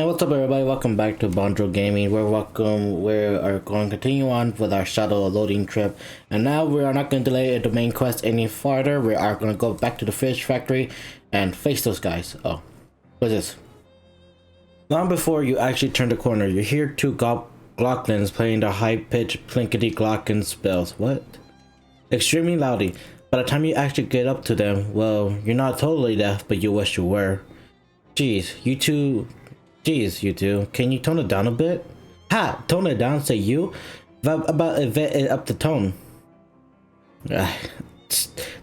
What's up, everybody? Welcome back to Bondro Gaming. We are going to continue on with our shuttle loading trip, and now we are not going to delay the main quest any farther. We are going to go back to the fish factory and face those guys. Oh, what's this? Long before you actually turn the corner, you hear two Glocklins playing their high-pitched plinkety glockin spells. What? Extremely loudly. By the time you actually get up to them, well, you're not totally deaf, but you wish you were. Jeez, you two, can you tone it down a bit? Ha! Tone it down, say you? About it up the tone.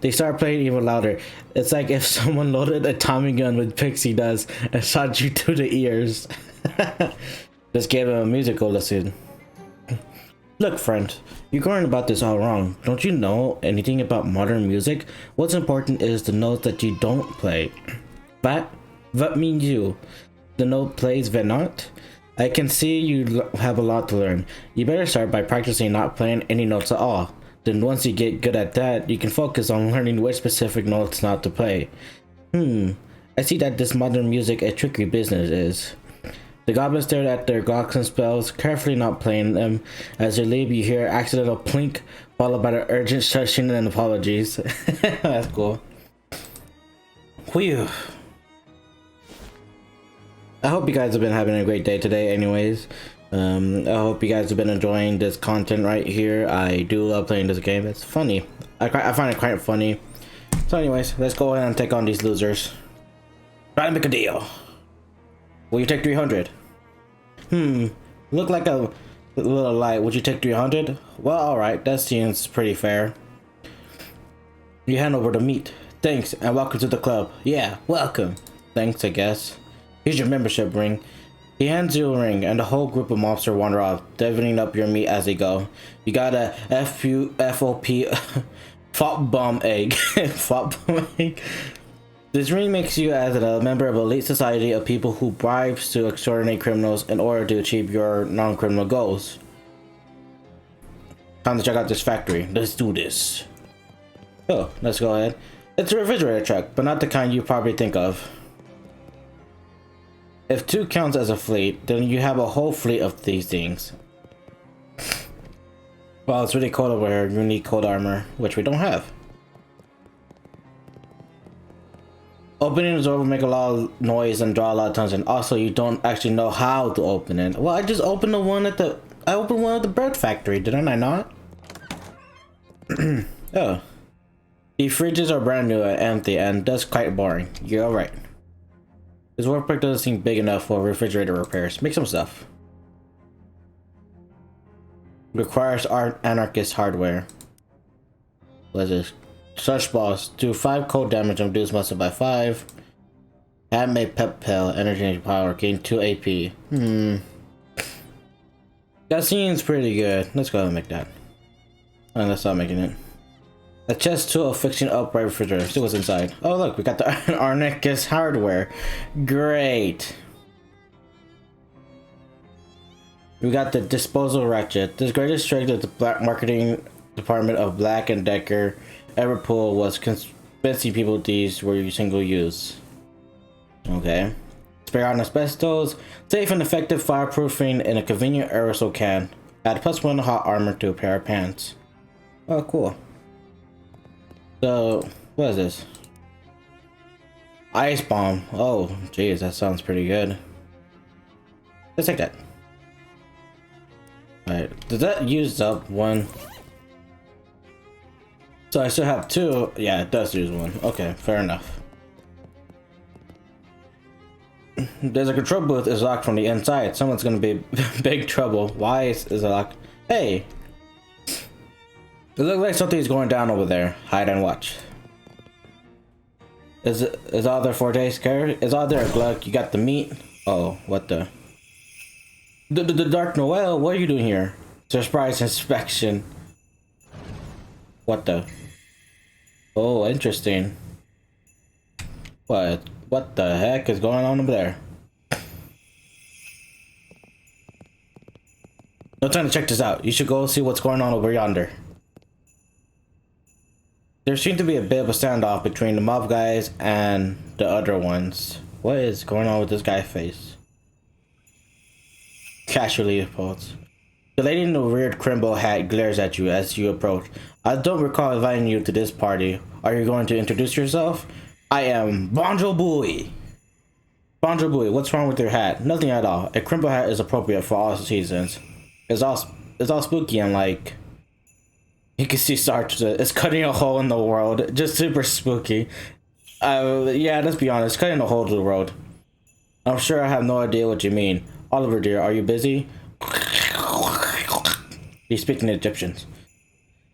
They start playing even louder. It's like if someone loaded a Tommy gun with pixie dust and shot you to the ears. Just gave him a musical lesson. Look, friend, you're going about this all wrong. Don't you know anything about modern music? What's important is the notes that you don't play. What mean you? The note plays but not? I can see you have a lot to learn. You better start by practicing not playing any notes at all. Then once you get good at that, you can focus on learning which specific notes not to play. I see that this modern music a tricky business is. The goblins stared at their Glocklin spells, carefully not playing them. As they leave, you hear accidental plink, followed by the urgent shushing and apologies. That's cool. Whew. I hope you guys have been having a great day today anyways. I hope you guys have been enjoying this content right here. I do love playing this game. It's funny. I find it quite funny. So anyways, let's go ahead and take on these losers. Try to make a deal. Will you take 300? Look like a little light. Would you take 300? Well, alright. That seems pretty fair. You hand over the meat. Thanks, and welcome to the club. Yeah, welcome. Thanks, I guess. Here's your membership ring. He hands you a ring, and the whole group of mobsters wander off, divvying up your meat as they go. You got a FOP fop bomb egg. Fop bomb egg. This ring makes you as a member of an elite society of people who bribes to extraordinary criminals in order to achieve your non-criminal goals. Time to check out this factory. Let's do this. Oh, let's go ahead. It's a refrigerator truck, but not the kind you probably think of. If 2 counts as a fleet, then you have a whole fleet of these things. Well, it's really cold over here. You need cold armor, which we don't have. Opening the door will make a lot of noise and draw a lot of attention. Also, you don't actually know how to open it. Well, I just opened the one at the... I opened one at the bread factory, didn't I not? Oh. The fridges are brand new and empty, and that's quite boring. You're alright. This workbench doesn't seem big enough for refrigerator repairs. Make some stuff. Requires anarchist hardware. What is this? Such balls. Do 5 cold damage and reduce muscle by 5. Handmade pep pill. Energy power. Gain 2 AP. That seems pretty good. Let's go ahead and make that. And let's start making it. A chest tool of fixing upright refrigerator. See what's inside. Oh look, we got the anarchist hardware. Great. We got the disposal ratchet. This greatest strength of the black marketing department of Black and Decker ever pulled was convincing people these were single use. Okay. Spare on asbestos. Safe and effective fireproofing in a convenient aerosol can. Add +1 hot armor to a pair of pants. Oh cool. So, what is this? Ice bomb. Oh, geez, that sounds pretty good. Let's take that. Alright, does that use up 1? So I still have 2. Yeah, it does use 1. Okay, fair enough. There's a control booth is locked from the inside. Someone's gonna be in big trouble. Why is it locked? Hey! It looks like something's going down over there. Hide and watch. Is all there 4 days scared? Is all there a glug? You got the meat? Oh, what the? The Dark Noel, what are you doing here? Surprise inspection. What the? Oh, interesting. What the heck is going on over there? No time to check this out. You should go see what's going on over yonder. There seemed to be a bit of a standoff between the mob guys and the other ones. What is going on with this guy's face? Casually pulls. The lady in the weird Crimbo hat glares at you as you approach. I don't recall inviting you to this party. Are you going to introduce yourself? I am Bonjo Booey. Bonjo Booey, what's wrong with your hat? Nothing at all. A Crimbo hat is appropriate for all seasons. It's all spooky and like you can see Sarge. It's cutting a hole in the world. Just super spooky. Yeah, let's be honest. Cutting a hole to the world. I'm sure I have no idea what you mean. Oliver, dear, are you busy? He's speaking Egyptians.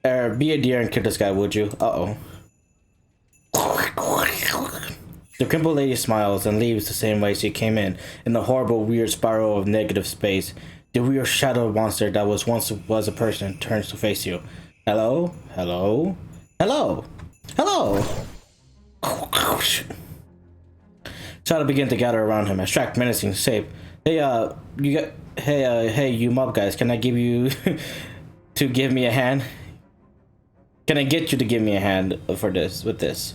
Be a dear and kill this guy, would you? Uh-oh. The Crimbo lady smiles and leaves the same way she came in the horrible, weird spiral of negative space. The weird shadow monster that once was a person turns to face you. Hello? Hello? Hello? Hello? Shadow begin to gather around him, abstract, menacing shape. Hey, you mob guys, can I give you to give me a hand? Can I get you to give me a hand with this?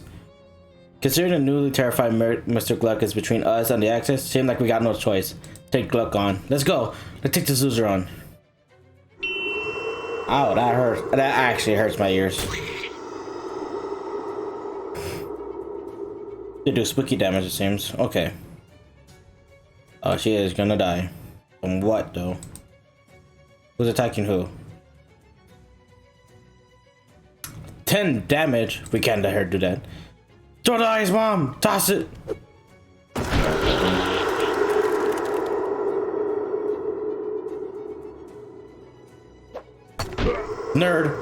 Considering the newly terrified Mr. Gluck is between us and the Axis, seems like we got no choice. Take Gluck on. Let's go. Let's take the Zoozer on. Ow, that hurts. That actually hurts my ears. They do spooky damage, it seems. Okay. Oh, she is gonna die. From what, though? Who's attacking who? 10 damage? We can't let her do that. Throw the ice bomb! Toss it! Nerd!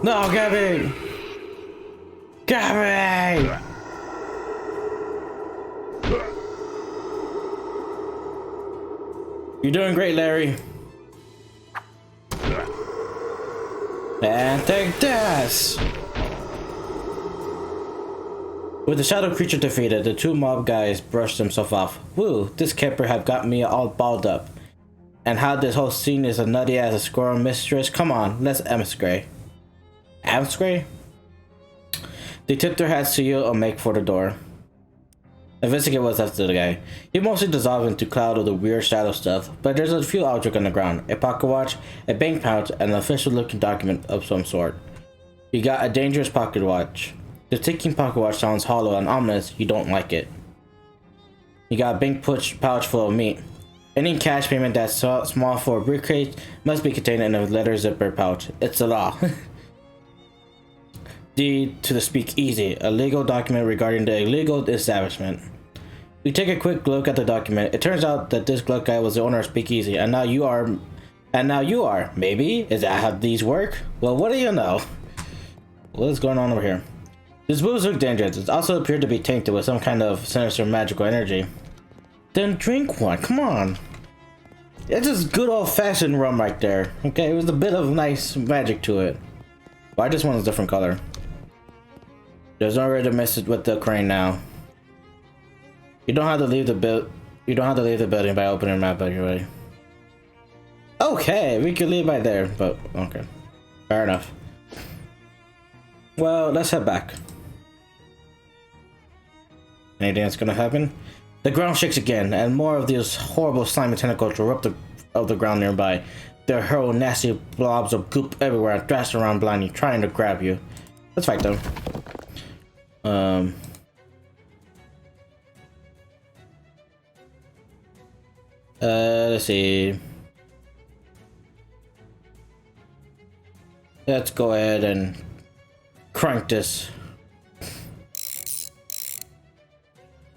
No, Gabby! Gabby! You're doing great, Larry. And take this! With the shadow creature defeated, the two mob guys brushed themselves off. Woo, this camper have got me all balled up. And how this whole scene is as nutty as a squirrel mistress. Come on, let's emscray. Emscray? They tipped their hats to you and make for the door. Investigate what's left of the guy. He mostly dissolved into a cloud of the weird shadow stuff, but there's a few objects on the ground. A pocket watch, a bank pouch, and an official looking document of some sort. You got a dangerous pocket watch. The ticking pocket watch sounds hollow and ominous. You don't like it. You got a bank pouch full of meat. Any cash payment that's small for a briefcase must be contained in a leather zipper pouch. It's the law. Deed to the speakeasy, a legal document regarding the illegal establishment. We take a quick look at the document. It turns out that this Gluck guy was the owner of Speakeasy, and now you are. Maybe? Is that how these work? Well, what do you know? What is going on over here? This booze look dangerous. It also appeared to be tainted with some kind of sinister magical energy. Then drink one, come on. It's just good old-fashioned rum right there. Okay, it was a bit of nice magic to it. Why this one is a different color? There's no way to mess it with the crane now. You don't have to leave the building by opening the map anyway. Okay, we could leave by there, but okay. Fair enough. Well, let's head back. Anything that's gonna happen? The ground shakes again, and more of these horrible slimy tentacles erupt out of the ground nearby. They hurl nasty blobs of goop everywhere and thrash around blindly, trying to grab you. Let's fight them. Let's see. Let's go ahead and crank this.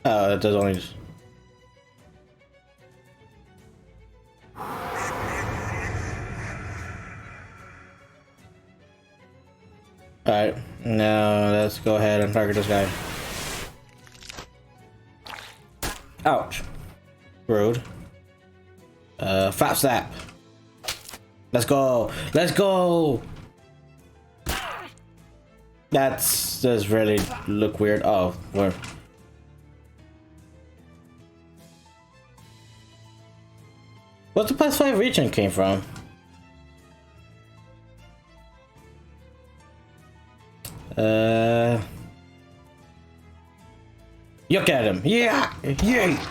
Oh, it does only just... Alright, now let's go ahead and target this guy. Ouch. Rude. Fat slap. Let's go. Let's go. Does really look weird. Oh, where? What's the plus 5 region came from? Look at him. Yeah. Yeah.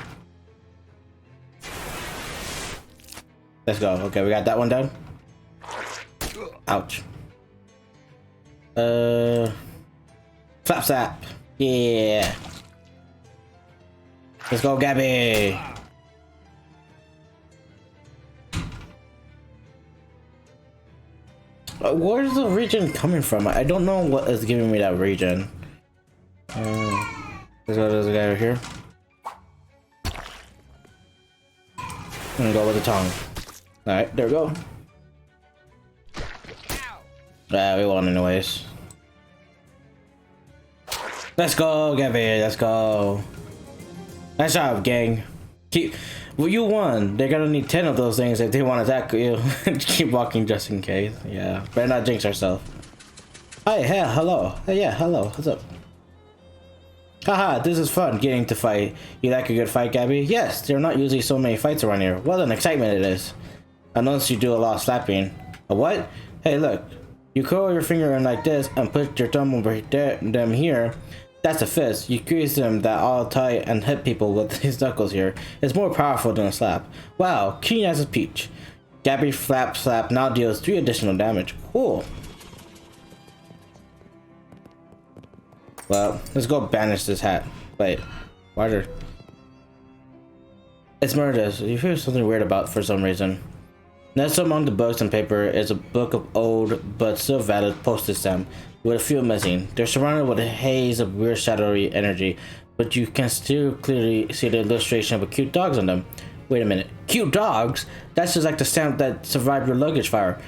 Let's go. Okay, we got that one done. Ouch. Slap slap. Yeah. Let's go, Gabby. Where's the region coming from? I don't know what is giving me that region. There's a guy over here. I'm gonna go with the tongue. Alright, there we go. We won anyways. Let's go, Gabby. Let's go. Nice job, gang. Well, you won. They're gonna need 10 of those things if they want to attack you. Keep walking just in case. Yeah, better not jinx ourselves. Hey, hello. Hey, yeah, hello. What's up? Haha, this is fun getting to fight. You like a good fight, Gabby? Yes, there are not usually so many fights around here. What an excitement it is. Unless you do a lot of slapping. A what? Hey, look. You curl your finger in like this and put your thumb over them here. That's a fist. You crease them that all tight and hit people with these knuckles here. It's more powerful than a slap. Wow, keen as a peach. Gabby flap slap now deals 3 additional damage. Cool. Well, let's go banish this hat. Wait, why are there... It's murders. You feel something weird about for some reason. Next among the books and paper is a book of old but still valid postage stamp with a few missing. They're surrounded with a haze of weird shadowy energy, but you can still clearly see the illustration of cute dogs on them. Wait a minute, cute dogs? That's just like the stamp that survived your luggage fire.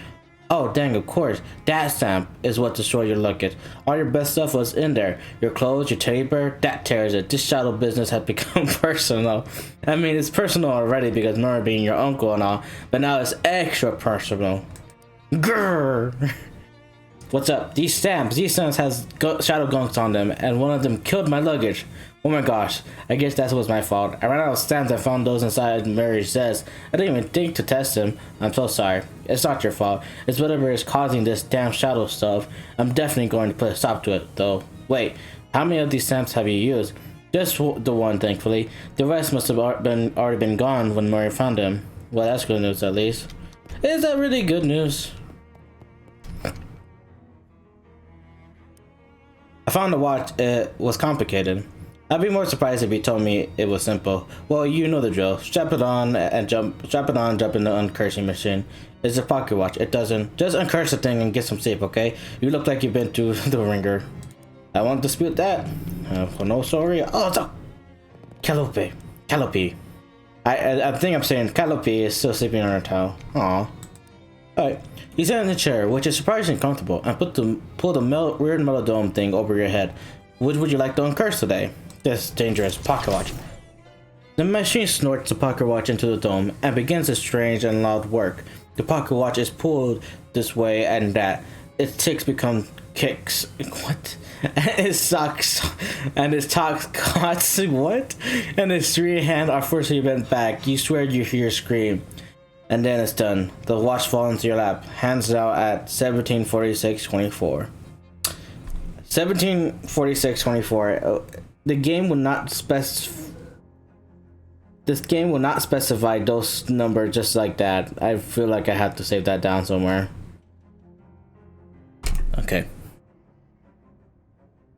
Oh dang, of course, that stamp is what destroyed your luggage. All your best stuff was in there. Your clothes, your teddy bear, that tears it. This shadow business has become personal. I mean, it's personal already because Nora being your uncle and all, but now it's extra personal. Grrr. What's up? These stamps has shadow gunks on them, and one of them killed my luggage. Oh my gosh, I guess that was my fault. I ran out of stamps and found those inside Mary's desk. I didn't even think to test them. I'm so sorry. It's not your fault. It's whatever is causing this damn shadow stuff. I'm definitely going to put a stop to it, though. Wait, how many of these stamps have you used? Just the one, thankfully. The rest must have already been gone when Murray found them. Well, that's good news at least. Is that really good news? I found the watch. It was complicated. I'd be more surprised if you told me it was simple. Well, you know the drill. Strap it on, jump in the uncursing machine. It's a pocket watch. It doesn't. Just uncurse the thing and get some sleep, okay? You look like you've been through the ringer. I won't dispute that. No sorry. Oh, it's a Calliope. Calliope. I think I'm saying Calliope is still sleeping on her towel. Aw. Alright. You sit in the chair, which is surprisingly comfortable, and pull the weird metal dome thing over your head. Which would you like to uncurse today? This dangerous pocket watch. The machine snorts the pocket watch into the dome and begins a strange and loud work. The pocket watch is pulled this way and that. Its ticks become kicks. What? And it sucks. And its cots. What? And its 3 hands are forcibly bent back. You swear you hear a scream. And then it's done. The watch falls into your lap. Hands out at 17:46:24. 17:46:24. The game will not This game will not specify those numbers just like that. I feel like I have to save that down somewhere. Okay.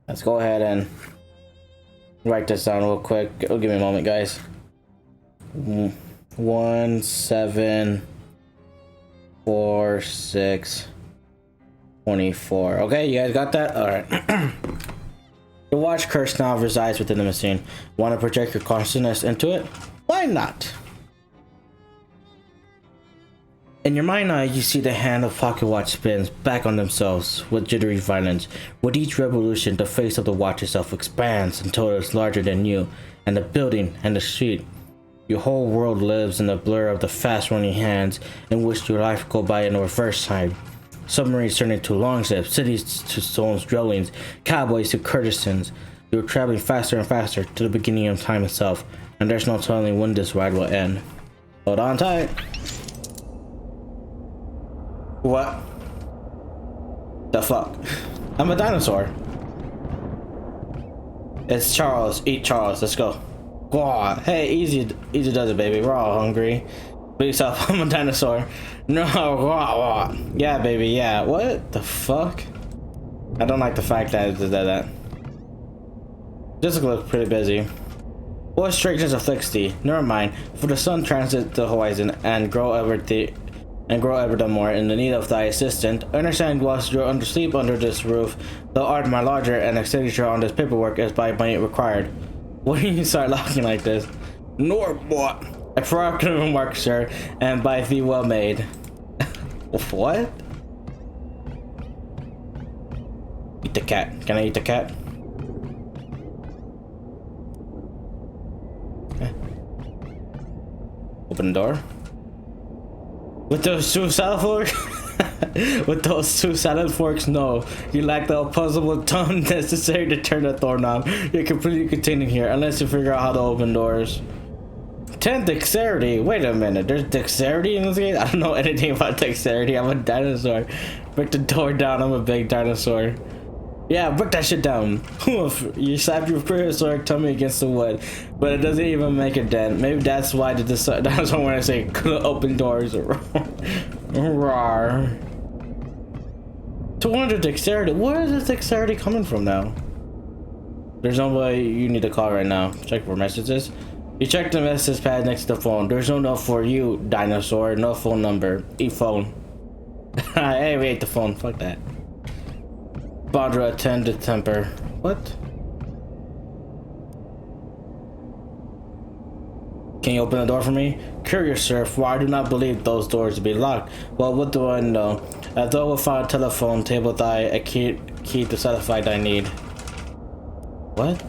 Let's go ahead and write this down real quick. It'll give me a moment, guys. 17:46:24. Okay, you guys got that? Alright. The watch curse now resides within the machine. Want to project your consciousness into it? Why not? In your mind's eye, you see the hand of pocket watch spins back on themselves with jittery violence. With each revolution, the face of the watch itself expands until it's larger than you, and the building and the street. Your whole world lives in the blur of the fast-running hands in which your life go by in a reverse time. Submarines turn into longships, cities to stone dwellings, cowboys to courtesans. You're traveling faster and faster to the beginning of time itself, and there's no telling when this ride will end. Hold on tight. What? The fuck? I'm a dinosaur. It's Charles. Eat Charles. Let's go. Wow. Hey, easy does it, baby. We're all hungry. Please help. I'm a dinosaur. No. Wow. Yeah, baby. Yeah. What the fuck? I don't like the fact that it did that. This looks pretty busy. What strangeness afflicts thee? Never mind. For the sun transits the horizon and grow ever the more in the need of thy assistant. Understand whilst you're under sleep under this roof, thou art my lodger, and a signature on this paperwork is by might required. When do you start laughing like this? Nor what? A provocative remark, sir, and by thee well made. What? Eat the cat. Can I eat the cat? Okay. Open the door. With those two salad forks? With those two salad forks, no. You lack the opposable tone necessary to turn the door knob. You're completely contained in here, unless you figure out how to open doors. 10 dexterity. Wait a minute. There's dexterity in this game? I don't know anything about dexterity. I'm a dinosaur. Break the door down. I'm a big dinosaur. Yeah, break that shit down. You slap your prehistoric tummy against the wood, but it doesn't even make a dent. Maybe that's why the dinosaur when I say couldn't open doors. Rawr. 200 dexterity. Where is this dexterity coming from now? There's no way you need to call right now. Check for messages. You check the message pad next to the phone. There's no note for you, dinosaur. No phone number. E-phone. Hey, we ate the phone. Fuck that. Bondra attend to temper. What? Can you open the door for me? Curious, sir, for I do not believe those doors to be locked. Well, what do I know? As though we'll find a telephone table thy a key to satisfy thy need. What?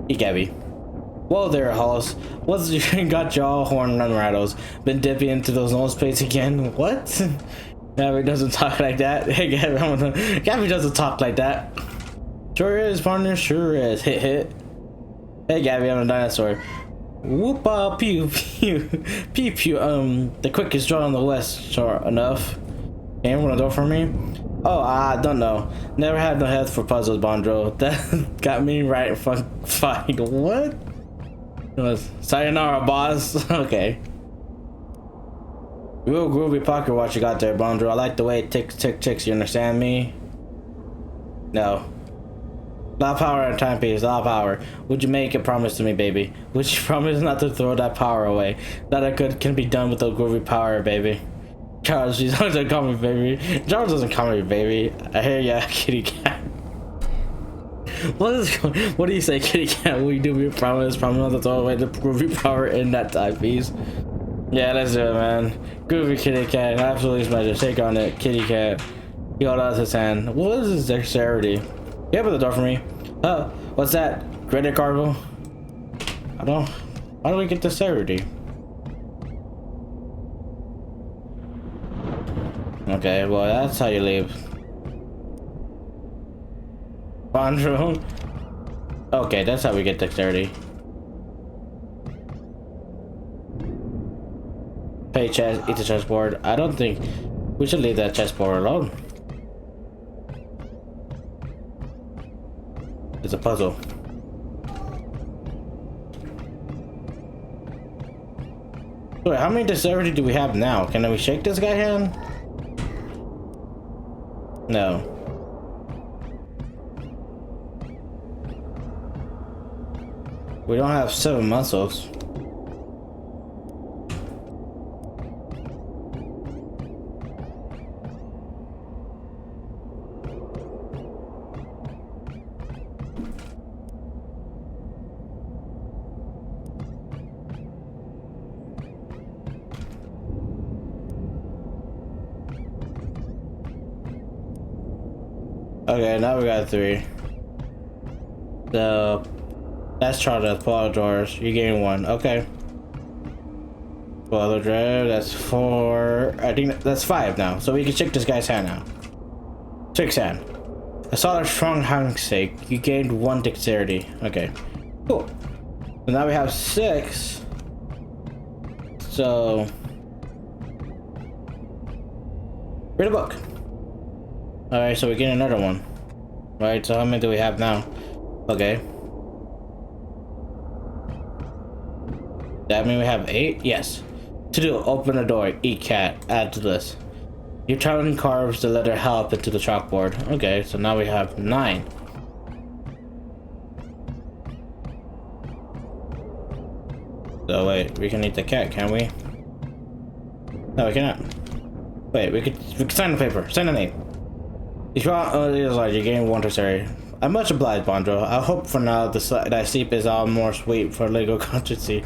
Hey, Gabby. Whoa there, Hollis. What's your got your all horn run rattles? Been dipping into those nose plates again? What? Gabby doesn't talk like that. Hey, Gabby doesn't talk like that. Sure is, partner. Sure is. Hit, hit. Hey, Gabby, I'm a dinosaur. Whoop-a, pew, pew. Pew, pew. The quickest draw in the west. Sure enough. Can you open the door for me? Oh, I don't know. Never had no head for puzzles, Bondro. That got me right fight. What? It was sayonara, boss. Okay. Real groovy pocket watch you got there, Bondro. I like the way it ticks, tick, ticks. You understand me? No. Lot of power and timepiece. Lot of power. Would you make a promise to me, baby? Would you promise not to throw that power away? That good can be done with the groovy power, baby. Charles, she doesn't call me baby. Charles doesn't call me baby. I hear ya, kitty cat. What do you say, kitty cat? Will you do me a promise? Promise not to throw away the groovy power in that timepiece? Yeah, let's do it, man. Groovy kitty cat. Absolutely pleasure. Take on it, kitty cat. He held out his hand. What is his dexterity? You open the door for me. Oh, what's that? Greater Crimbo? I don't. How do we get dexterity? Okay, well, that's how you leave. Bondro. Okay, that's how we get dexterity. Pay chest, eat the chessboard. I don't think we should leave that chessboard alone. It's a puzzle. Wait, how many dexterity do we have now? Can we shake this guy hand? No. We don't have 7 muscles. Okay, now we got 3. So that's Charlie. Pull out doors. You gain 1. Okay. Pull out the drive. That's 4. I think that's 5 now. So we can check this guy's hand now. 6 hand. I saw a strong handshake. You gained 1 dexterity. Okay. Cool. So now we have 6. So read a book. Alright, so we get another one. Right, so how many do we have now? Okay. That mean we have 8? Yes. To do, open the door, eat cat, add to list. Your child carves the letter help into the chalkboard. Okay, so now we have 9. So wait, we can eat the cat, can we? No, we cannot. Wait, we could sign the paper. Sign the name. If you want, you're getting one area. I'm much obliged, Bondro. I hope for now that sleep is all more sweet for legal consciency.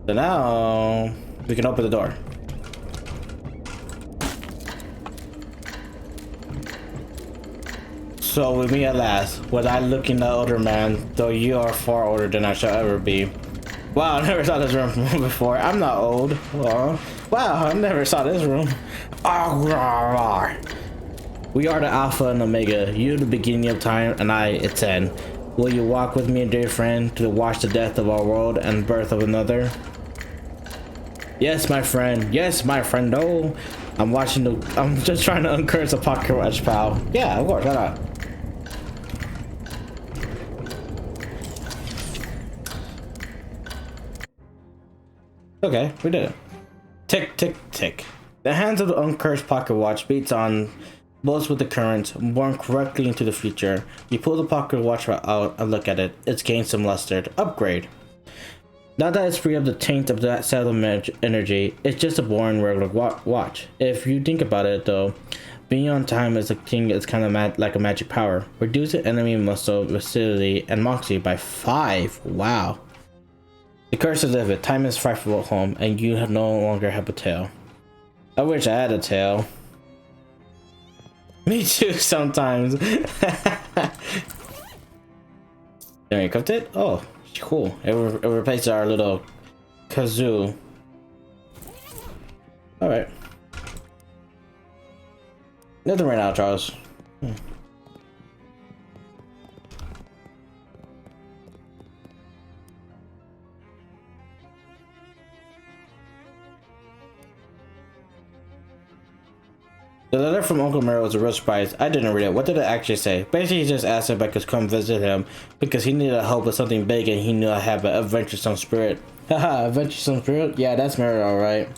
So now we can open the door. So with me at last, without looking the older man, though you are far older than I shall ever be. Wow, I never saw this room before. I'm not old. Wow, I never saw this room. We are the Alpha and Omega. You the beginning of time, and I its end. Will you walk with me, dear friend, to watch the death of our world and birth of another? Yes, my friend. Yes, my friend. Oh, I'm just trying to uncurse a pocket watch, pal. Yeah, of course. Why not? Okay, we did it. Tick, tick, tick. The hands of the uncursed pocket watch beats on, blows with the current, born correctly into the future. You pull the pocket watch out and look at it. It's gained some luster. Upgrade. Now that it's free of the taint of that settlement energy, it's just a boring regular watch. If you think about it though, being on time as a king is kind of like a magic power. Reduce the enemy muscle, facility, and moxie by 5. Wow. The curse is vivid. Time is frightful at home, and you no longer have a tail. I wish I had a tail. Me too, sometimes. There you go. It? Oh, cool. It replaces our little kazoo. Alright. Nothing right now, Charles. The letter from Uncle Mero was a real surprise. I didn't read it. What did it actually say? Basically, he just asked if I could come visit him because he needed help with something big and he knew I have an adventuresome spirit. Haha, adventuresome spirit? Yeah, that's Mero, alright.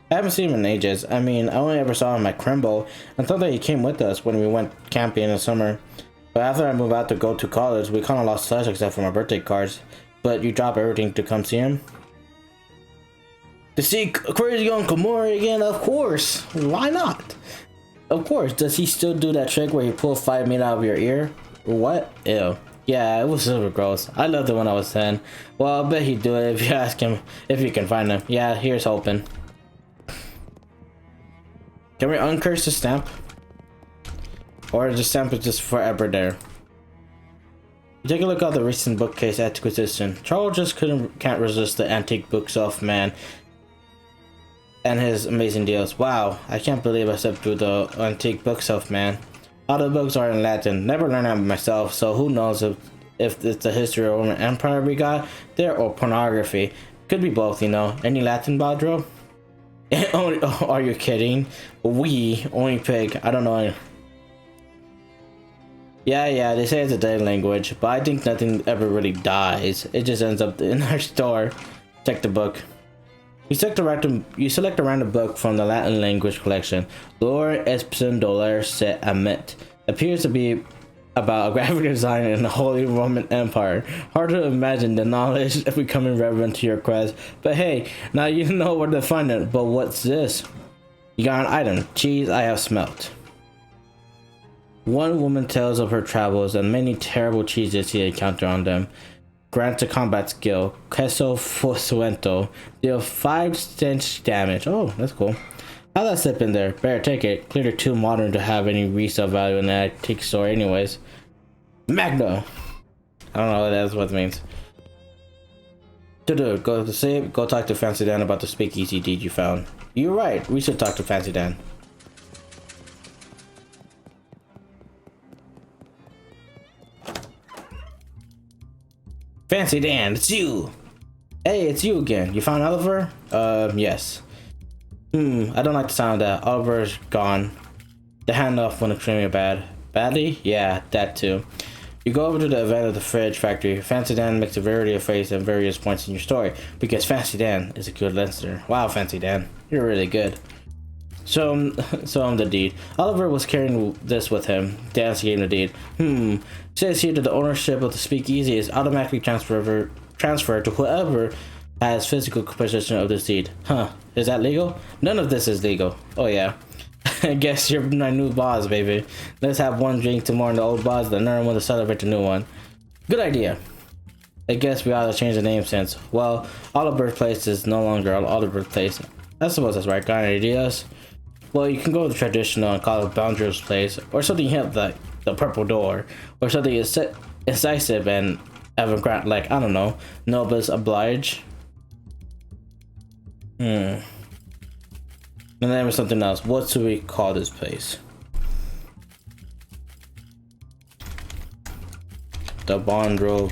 I haven't seen him in ages. I mean, I only ever saw him at Crimbo and thought that he came with us when we went camping in the summer. But after I moved out to go to college, we kind of lost touch except for my birthday cards. But you drop everything to come see him? To see crazy Uncle Mori again? Of course. Why not? Of course. Does he still do that trick where he pulled 5 meat out of your ear? What? Ew. Yeah, it was super gross. I loved it when I was 10. Well, I bet he'd do it if you ask him if you can find him. Yeah, here's hoping. Can we uncurse the stamp? Or the stamp is just forever there? Take a look at the recent bookcase acquisition. Charles just can't resist the antique bookshelf man and his amazing deals. Wow, I can't believe I stepped through the antique bookshelf man. All the books are in Latin. Never learned them myself, so who knows if it's the history of Roman Empire we got there or pornography. Could be both, you know. Any Latin, Badro? Are you kidding? We only pig. I don't know. Yeah, they say it's a dead language, but I think nothing ever really dies. It just ends up in our store. Check the book. You select a random book from the Latin language collection. Lore Espin Dollar Set Amit. Appears to be about a graphic designer in the Holy Roman Empire. Hard to imagine the knowledge becoming relevant to your quest. But hey, now you know where to find it. But what's this? You got an item. Cheese I have smelt. One woman tells of her travels and many terrible cheeses she encountered on them. Grants a combat skill. Queso Fusuento. Deal 5 stench damage. Oh, that's cool. How'd that slip in there? Better take it. Clearly too modern to have any resale value in the antique store anyways. Magno. I don't know what it means. Go to save. Go talk to Fancy Dan about the speakeasy deed you found. You're right. We should talk to Fancy Dan. Fancy Dan, it's you! Hey, it's you again. You found Oliver? Yes. I don't like the sound of that. Oliver's gone. The handoff went extremely bad. Badly? Yeah, that too. You go over to the event of the fridge factory. Fancy Dan makes a variety of faces at various points in your story because Fancy Dan is a good listener. Wow, Fancy Dan, you're really good. So I'm the deed. Oliver was carrying this with him. Dan gave him the deed. Says here that the ownership of the speakeasy is automatically transferred to whoever has physical possession of this deed. Huh? Is that legal? None of this is legal. Oh yeah. I guess you're my new boss, baby. Let's have one drink to mourn the old boss, then another one to celebrate the new one. Good idea. I guess we ought to change the name since, well, Oliver's Place is no longer Oliver's Place. I suppose that's right. Got any ideas? Well, you can go with the traditional and call it Bounder's Place, or something hip like the Purple Door, or something incisive and avant-garde like, I don't know, Nobis Oblige. And then was something else. What should we call this place? The Bondro.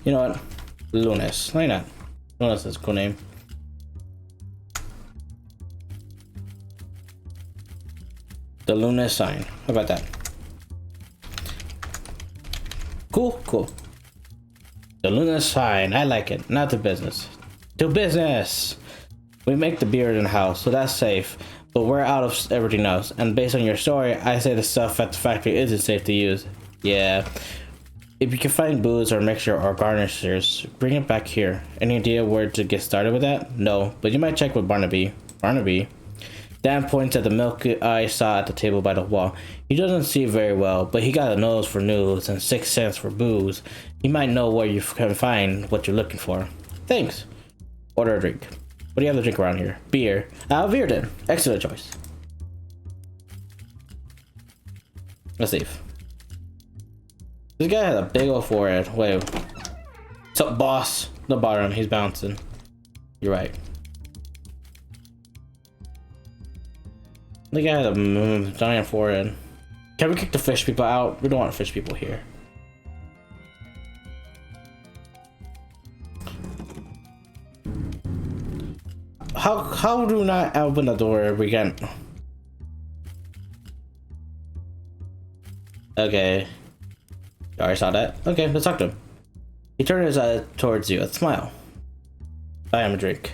You know what? Lunas. Why not? Lunas is a cool name. The Lunas sign. How about that? Cool, cool. The Lunas sign. I like it. Not to business. To business! We make the beer in the house, so that's safe. But we're out of everything else. And based on your story, I say the stuff at the factory isn't safe to use. Yeah. If you can find booze or mixture or garnishers, bring it back here. Any idea where to get started with that? No, but you might check with Barnaby. Barnaby? Dan points at the milk I saw at the table by the wall. He doesn't see very well, but he got a nose for news and 6 cents for booze. He might know where you can find what you're looking for. Thanks. Order a drink. What do you have to drink around here? Beer. Beer then. Excellent choice. Let's leave. This guy has a big old forehead. Wait. What's up, boss? The bottom. He's bouncing. You're right. The guy has a giant forehead. Can we kick the fish people out? We don't want fish people here. How do we not open the door if we can? Okay. You already saw that? Okay, let's talk to him. He turned his eye towards you, a smile. I am a drink.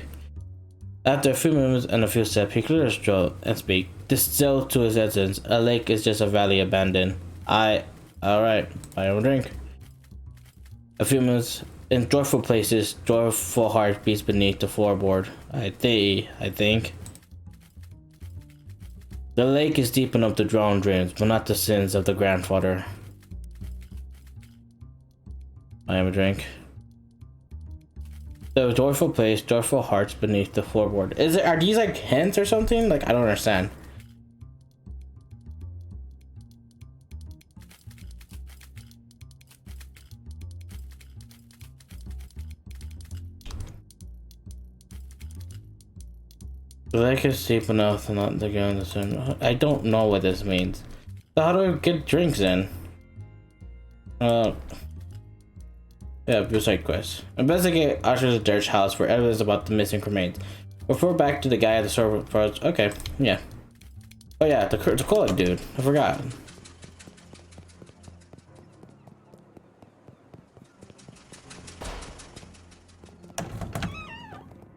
After a few moments and a few steps, he cleared his throat and speak. Distilled to his essence, a lake is just a valley abandoned. Alright, I am a drink. A few minutes, in joyful places, joyful heart beats beneath the floorboard. I think. The lake is deep enough to drown dreams, but not the sins of the grandfather. I am a drink. The joyful place, joyful hearts beneath the floorboard. Are these like hints or something? Like, I don't understand. The lake is deep enough to not to go in the sun. I don't know what this means. So how do I get drinks in? Yeah, do side quest. Investigate Usher's Dirt's house for evidence about the missing remains. Refer back to the guy at the server approach. Okay, yeah. Oh yeah, the cola dude. I forgot.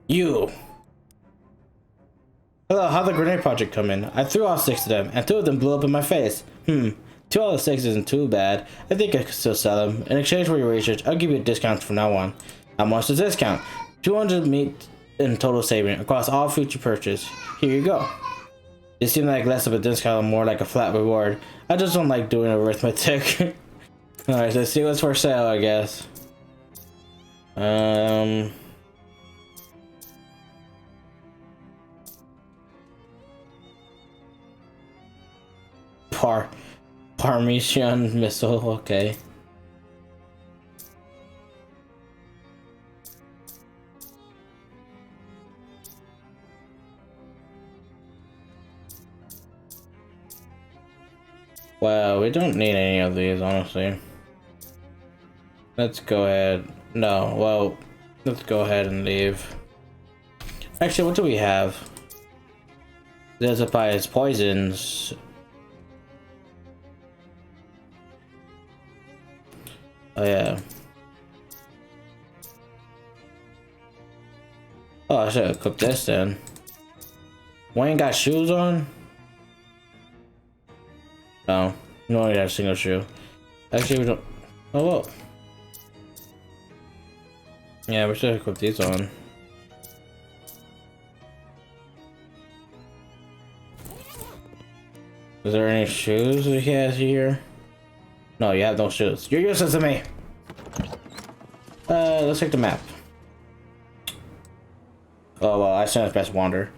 You. Hello, how'd the grenade project come in? I threw all 6 of them, and 2 of them blew up in my face. 2 out of 6 isn't too bad. I think I could still sell them. In exchange for your research, I'll give you a discount from now on. How much is the discount? 200 meat in total saving across all future purchase. Here you go. It seemed like less of a discount and more like a flat reward. I just don't like doing arithmetic. Alright, let's see what's for sale, I guess. Parmesan missile, okay. Well, we don't need any of these, honestly. Let's go ahead. No, well, let's go ahead and leave. Actually, what do we have? There's a bias poisons. Oh yeah. Oh, I should have cooked this then. Wayne got shoes on? No, we only have a single shoe. Actually, we don't. Oh well. Yeah, we should have put these on. Is there any shoes he has here? No, you have no shoes. You're useless to me. Let's take the map. Oh well, I sent best wander.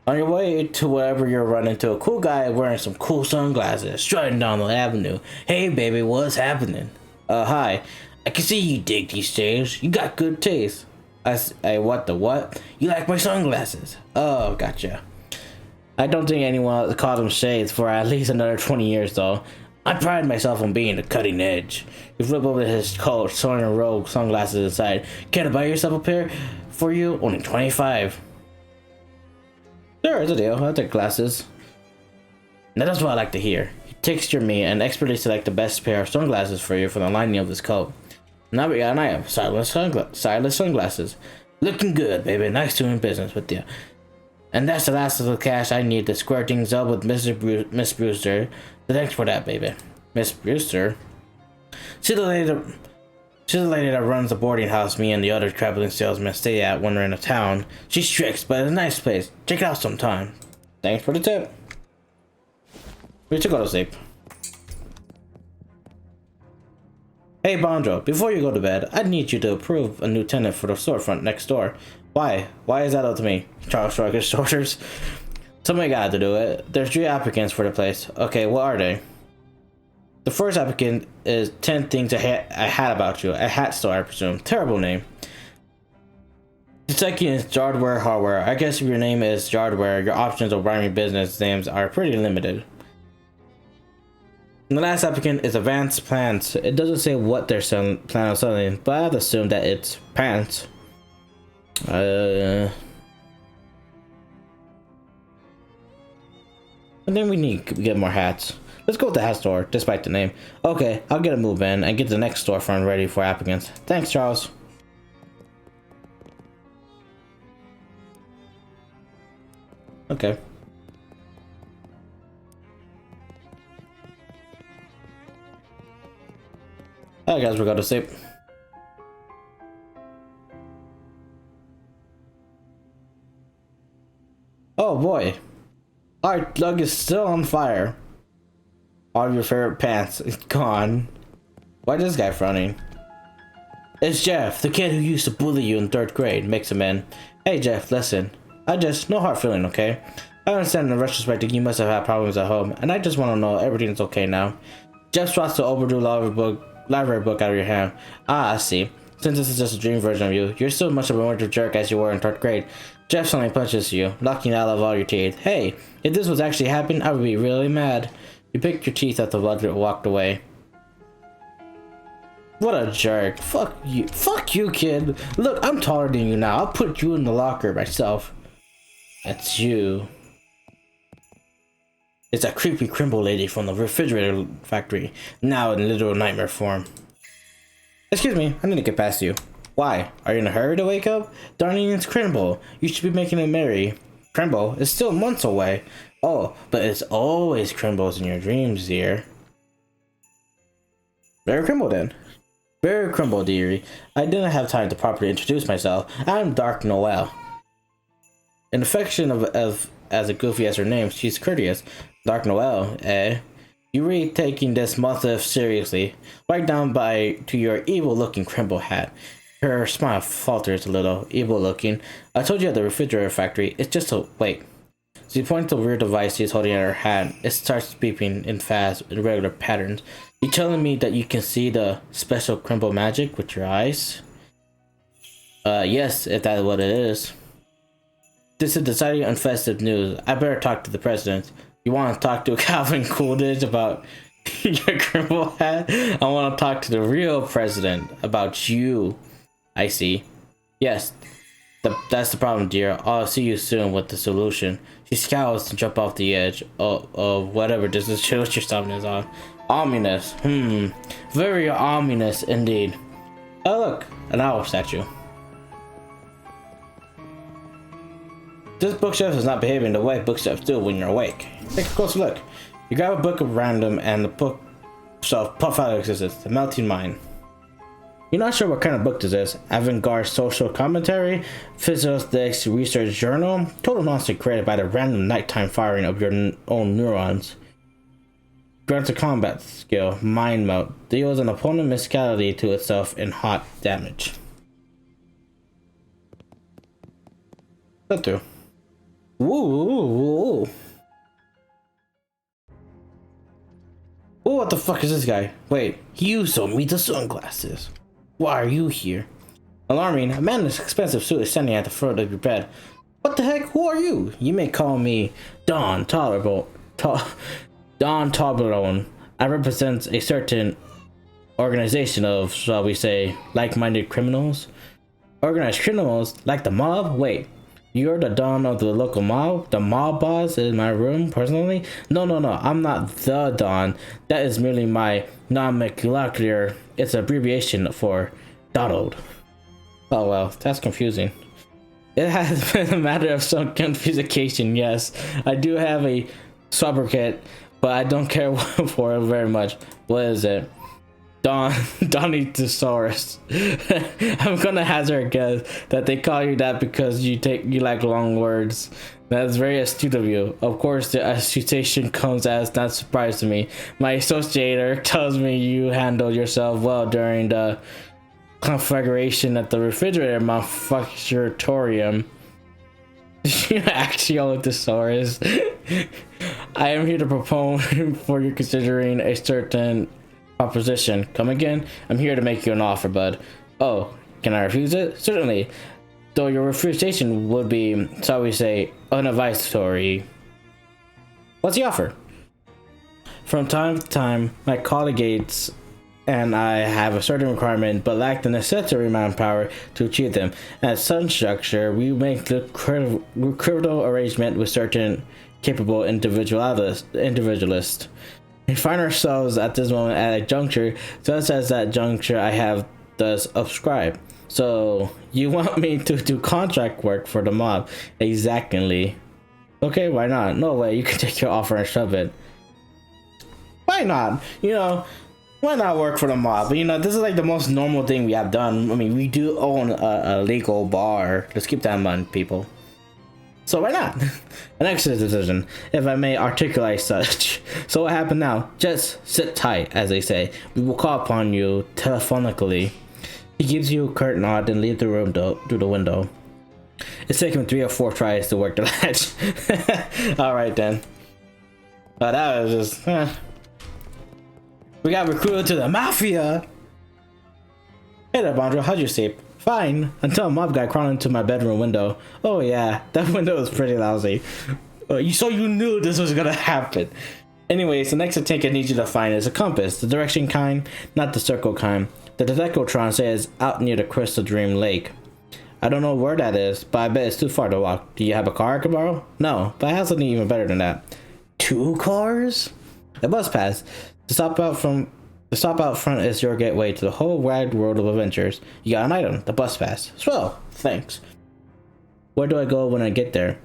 On your way to wherever you'll run into a cool guy wearing some cool sunglasses, strutting down the avenue. Hey baby, what's happening? Hi. I can see you dig these chairs. You got good taste. What the what? You like my sunglasses? Oh, gotcha. I don't think anyone called them shades for at least another 20 years though. I pride myself on being the cutting edge. You flip over his coat, showing a row of sunglasses inside. Care to buy yourself a pair? For you, only 25. Sure, it's a deal. I'll take glasses. Now that's what I like to hear. He takes your meat and expertly select the best pair of sunglasses for you from the lining of his coat. Now we got an item. Stylish sunglasses. Looking good, baby. Nice doing business with you. And that's the last of the cash I need to square things up with Miss Brewster. Thanks for that, baby. Miss Brewster? She's the lady that runs the boarding house me and the other traveling salesmen stay at when we're in a town. She's strict, but it's a nice place. Check it out sometime. Thanks for the tip. We should go to sleep. Hey Bondro, before you go to bed, I need you to approve a new tenant for the storefront next door. Why? Why is that up to me? Charles shrugged his shoulders. Somebody got to do it. There's 3 applicants for the place. Okay, what are they? The first applicant is 10 things I had about you. A hat store, I presume. Terrible name. The second is Jardware Hardware. I guess if your name is Jardware, your options of rhyming business names are pretty limited. And the last applicant is Advanced Plants. It doesn't say what they're plan on selling, but I'd assume that it's pants. And then we need to get more hats. Let's go with the hat store, despite the name. Okay, I'll get a move in and get the next storefront ready for applicants. Thanks, Charles. Okay. Alright guys, we're going to sleep. Oh boy. Our lug is still on fire. All of your favorite pants is gone. Why is this guy frowning? It's Jeff, the kid who used to bully you in 3rd grade. Makes him in. Hey Jeff, listen. No hard feeling, okay? I understand in retrospect that you must have had problems at home, and I just want to know everything's okay now. Jeff swats the overdue library book out of your hand. Ah, I see. Since this is just a dream version of you, you're still much of a wonderful jerk as you were in 3rd grade. Jeff suddenly punches you, knocking out of all your teeth. Hey, if this was actually happening, I would be really mad. You picked your teeth at the blood and walked away. What a jerk. Fuck you. Fuck you, kid. Look, I'm taller than you now. I'll put you in the locker myself. That's you. It's that creepy Crimbo lady from the refrigerator factory, now in literal nightmare form. Excuse me, I need to get past you. Why? Are you in a hurry to wake up? Darling, it's Crimbo. You should be making it merry. Crimbo is still months away. Oh, but it's always Crimbos in your dreams, dear. Very Crimbo then. Very Crimbo, dearie. I didn't have time to properly introduce myself. I'm Dark Noel. In affection of as a goofy as her name, she's courteous. Dark Noel, eh? You really taking this motif seriously. Right down to your evil-looking Crimbo hat. Her smile falters a little. Evil-looking. I told you at the refrigerator factory. It's just a... Wait. She points to a weird device she's holding in her hand. It starts beeping in fast, irregular patterns. You telling me that you can see the special Crimbo magic with your eyes? Yes, if that's what it is. This is decidedly unfestive news. I better talk to the president. You want to talk to Calvin Coolidge about Your Crimbo hat? I want to talk to the real president about you. I see. Yes, that's the problem, dear. I'll see you soon with the solution. She scowls to jump off the edge of whatever this is what your stomach is on. Ominous. Very ominous indeed. Oh look, an owl statue. This bookshelf is not behaving the way bookshelves do when you're awake. Take a closer look. You grab a book at random and the bookshelf puff out of existence. The melting mind. You're not sure what kind of book this is. Avant-garde social commentary, physics research journal, total nonsense created by the random nighttime firing of your own neurons. Grants a combat skill, mind melt, deals an opponent miscality to itself in hot damage. Go through. Woo! Oh, what the fuck is this guy? Wait, you sold me the sunglasses. Why are you here? Alarming, a man in this expensive suit is standing at the foot of your bed. What the heck? Who are you? You may call me Don Tollerable. Don Toblerone. I represent a certain organization of, shall we say, like-minded criminals. Organized criminals? Like the mob? Wait, you're the Don of the local mob? The mob boss in my room, personally? No, I'm not the Don. That is merely my nomenclature. It's an abbreviation for Donald. Oh well, that's confusing. It has been a matter of some confusion, yes. I do have a sobriquet, but I don't care for it very much. What is it? Donnie Thesaurus. I'm gonna hazard a guess that they call you that because you like long words. That's very astute of you. Of course, the assertion comes as not surprise to me. My associator tells me you handled yourself well during the configuration at the refrigerator manufactorium. Axial Thesaurus. I am here to propose for you considering a certain proposition. Come again? I'm here to make you an offer, bud. Oh, can I refuse it? Certainly. Though your refusation would be, shall we say, unadvisory. What's the offer? From time to time, my colleagues and I have a certain requirement, but lack the necessary manpower to achieve them. At some structure, we make the critical arrangement with certain capable individualists. We find ourselves at this moment at a juncture, just as that juncture I have thus subscribed. So, you want me to do contract work for the mob? Exactly. Okay, why not? No way, you can take your offer and shove it. Why not? Why not work for the mob? This is like the most normal thing we have done. I mean, we do own a legal bar. Let's keep that in mind, people. So why not? An excellent decision, if I may articulate such. So what happened now? Just sit tight, as they say. We will call upon you telephonically. He gives you a curt nod and leaves the room through the window. It's taken 3 or 4 tries to work the latch. Alright then. Oh, that was just... We got recruited to the mafia! Hey there, Bondro, how'd you sleep? Fine, until a mob guy crawled into my bedroom window. Oh yeah, that window was pretty lousy. So you knew this was gonna happen. Anyways, the next thing I need you to find is a compass. The direction kind, not the circle kind. The Detectotron says out near the Crystal Dream Lake. I don't know where that is, but I bet it's too far to walk. Do you have a car I can borrow? No, but I have something even better than that. 2 cars? A bus pass. The stop out front is your gateway to the whole wide world of adventures. You got an item, the bus pass. Swell, thanks. Where do I go when I get there?